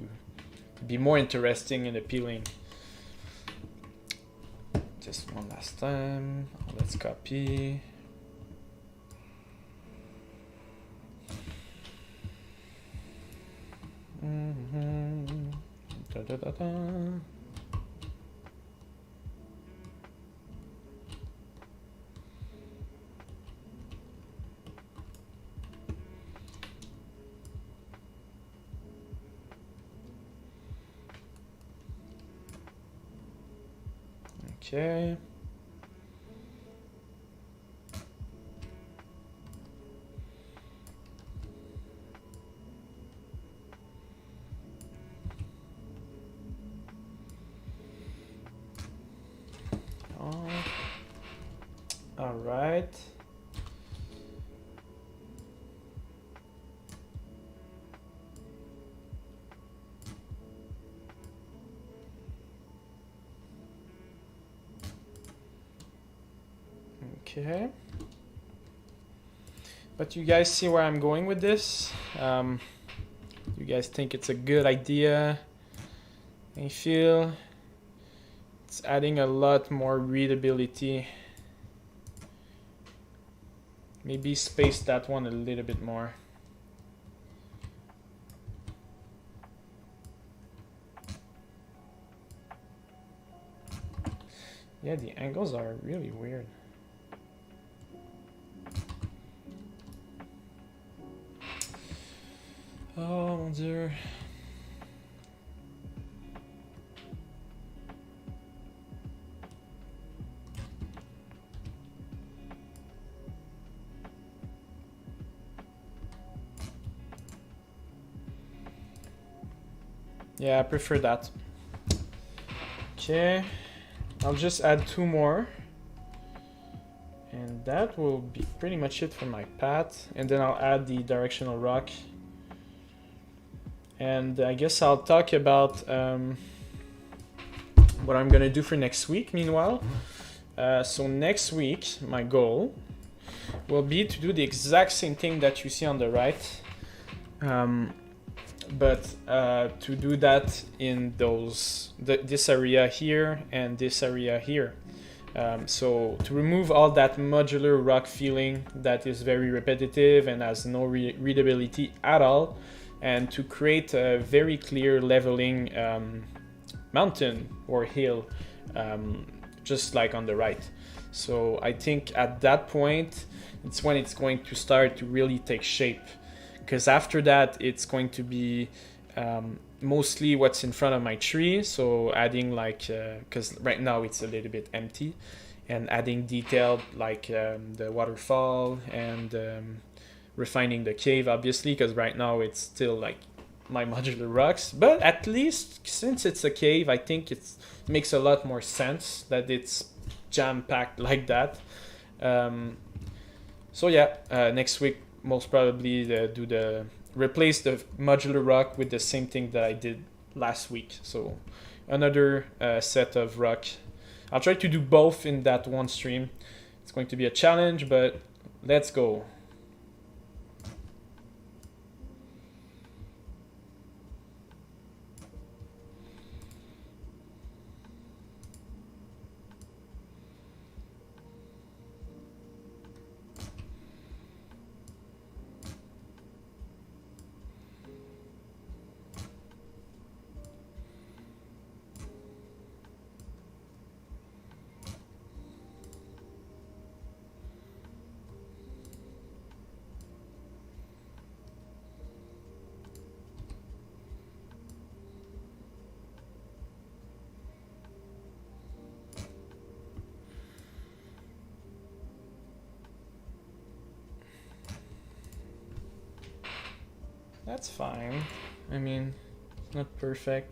be more interesting and appealing. Just one last time. Let's copy. Mm-hmm. Okay. All right. Okay. But you guys see where I'm going with this? You guys think it's a good idea? I feel it's adding a lot more readability. Maybe space that one a little bit more. Yeah, the angles are really weird. Oh mon dieu. Yeah, I prefer that. Okay, I'll just add 2 more. And that will be pretty much it for my path. And then I'll add the directional rock. And I guess I'll talk about what I'm gonna do for next week meanwhile. So next week, my goal will be to do the exact same thing that you see on the right. But to do that in this area here and this area here. So to remove all that modular rock feeling that is very repetitive and has no readability at all, and to create a very clear leveling mountain or hill, just like on the right. So I think at that point, it's when it's going to start to really take shape. Because after that, it's going to be mostly what's in front of my tree. So adding like, because right now it's a little bit empty, and adding detail like the waterfall and refining the cave, obviously, because right now it's still like my modular rocks. But at least since it's a cave, I think it makes a lot more sense that it's jam-packed like that. So yeah, next week most probably replace the modular rock with the same thing that I did last week. So another set of rock. I'll try to do both in that one stream. It's going to be a challenge, but let's go. That's fine. I mean, it's not perfect.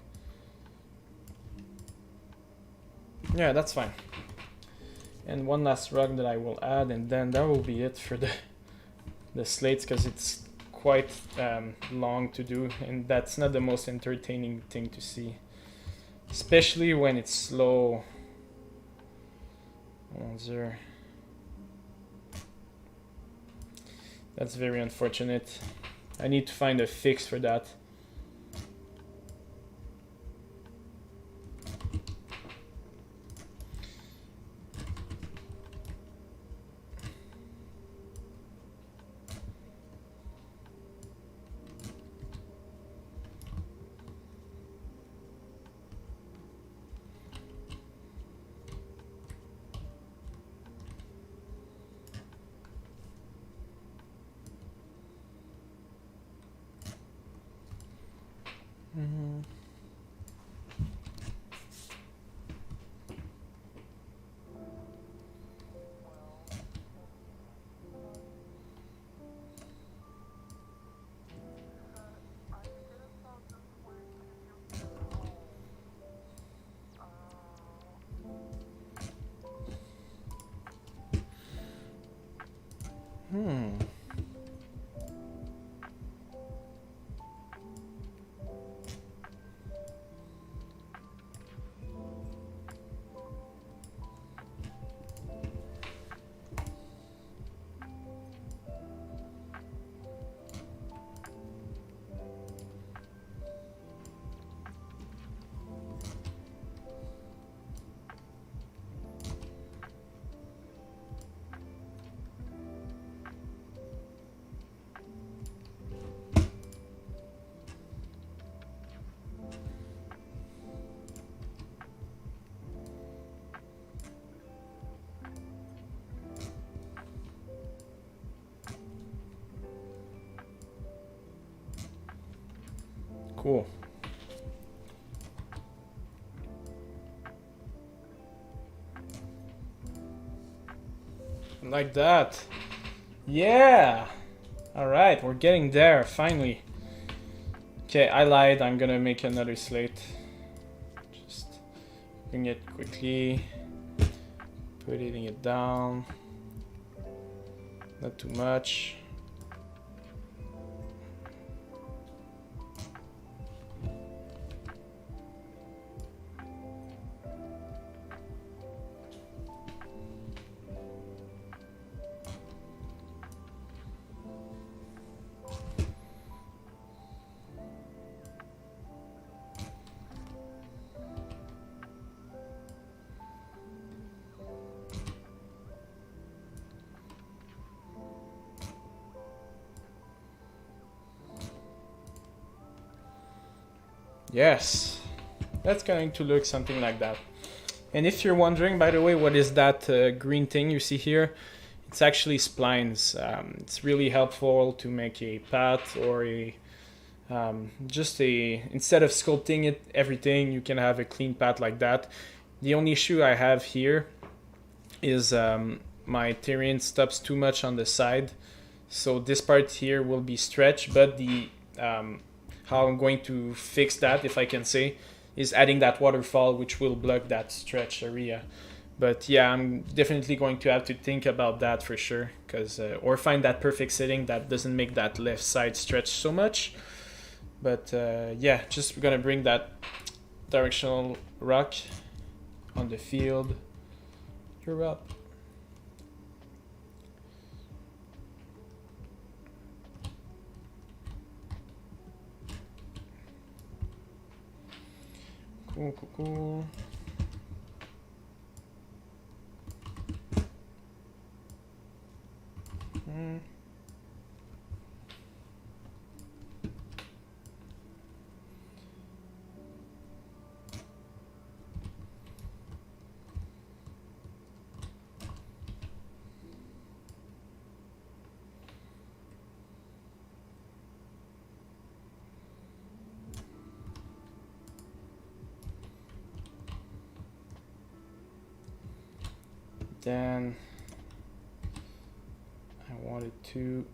Yeah, that's fine. And one last rug that I will add, and then that will be it for the slates, because it's quite long to do, and that's not the most entertaining thing to see, especially when it's slow. That's very unfortunate. I need to find a fix for that. Cool. Like that. Yeah! Alright, we're getting there, finally. Okay, I lied, I'm gonna make another slate. Just bring it quickly. Putting it down. Not too much. Yes, that's going to look something like that. And if you're wondering, by the way, what is that green thing you see here? It's actually splines. It's really helpful to make a path or a instead of sculpting it everything, you can have a clean path like that. The only issue I have here is my terrain stops too much on the side, so this part here will be stretched, but the how I'm going to fix that, if I can say, is adding that waterfall, which will block that stretch area. But yeah, I'm definitely going to have to think about that for sure, because or find that perfect setting that doesn't make that left side stretch so much. But yeah, just gonna bring that directional rock on the field. You're up. Cool, cool, cool. Then I wanted to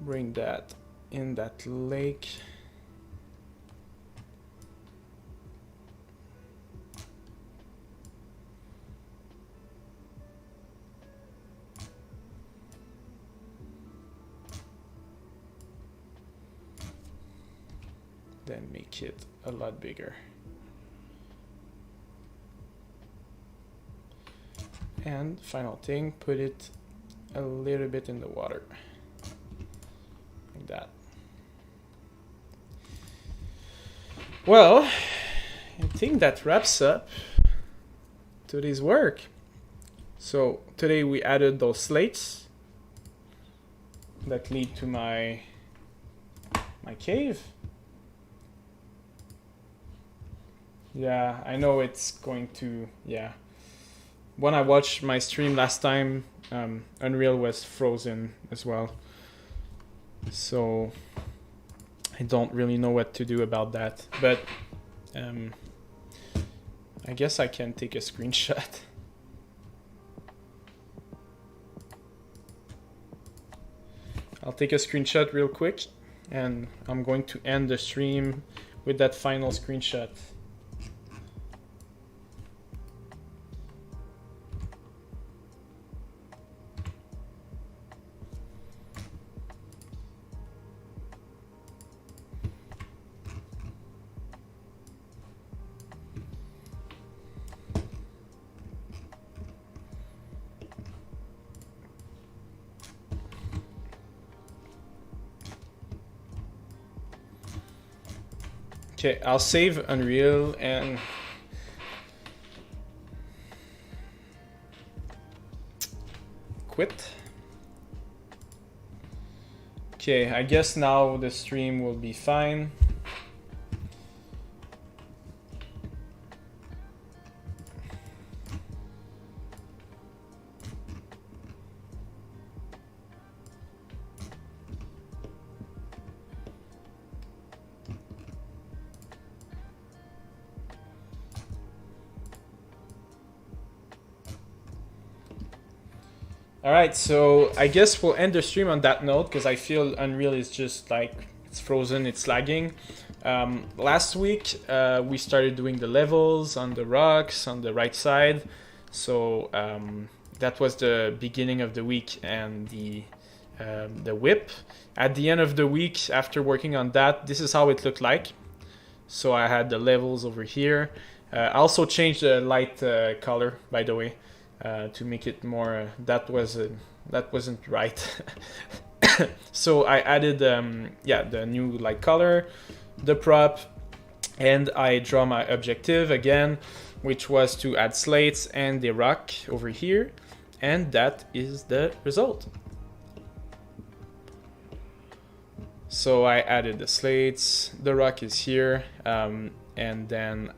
bring that in that lake. Then make it a lot bigger. And final thing, put it a little bit in the water. Like that. Well, I think that wraps up today's work. So today we added those slates that lead to my cave. Yeah, I know it's going to, yeah. When I watched my stream last time, Unreal was frozen as well. So I don't really know what to do about that. But I guess I can take a screenshot. I'll take a screenshot real quick, and I'm going to end the stream with that final screenshot. Okay, I'll save Unreal and quit. Okay, I guess now the stream will be fine. All right, so I guess we'll end the stream on that note because I feel Unreal is just like it's frozen, it's lagging. Last week we started doing the levels on the rocks on the right side, so that was the beginning of the week, and the whip. At the end of the week, after working on that, this is how it looked like. So I had the levels over here. I also changed the light color, by the way, to make it more. That wasn't right. So I added the new light color, the prop, and I draw my objective again, which was to add slates and the rock over here, and that is the result. So I added the slates, the rock is here, and then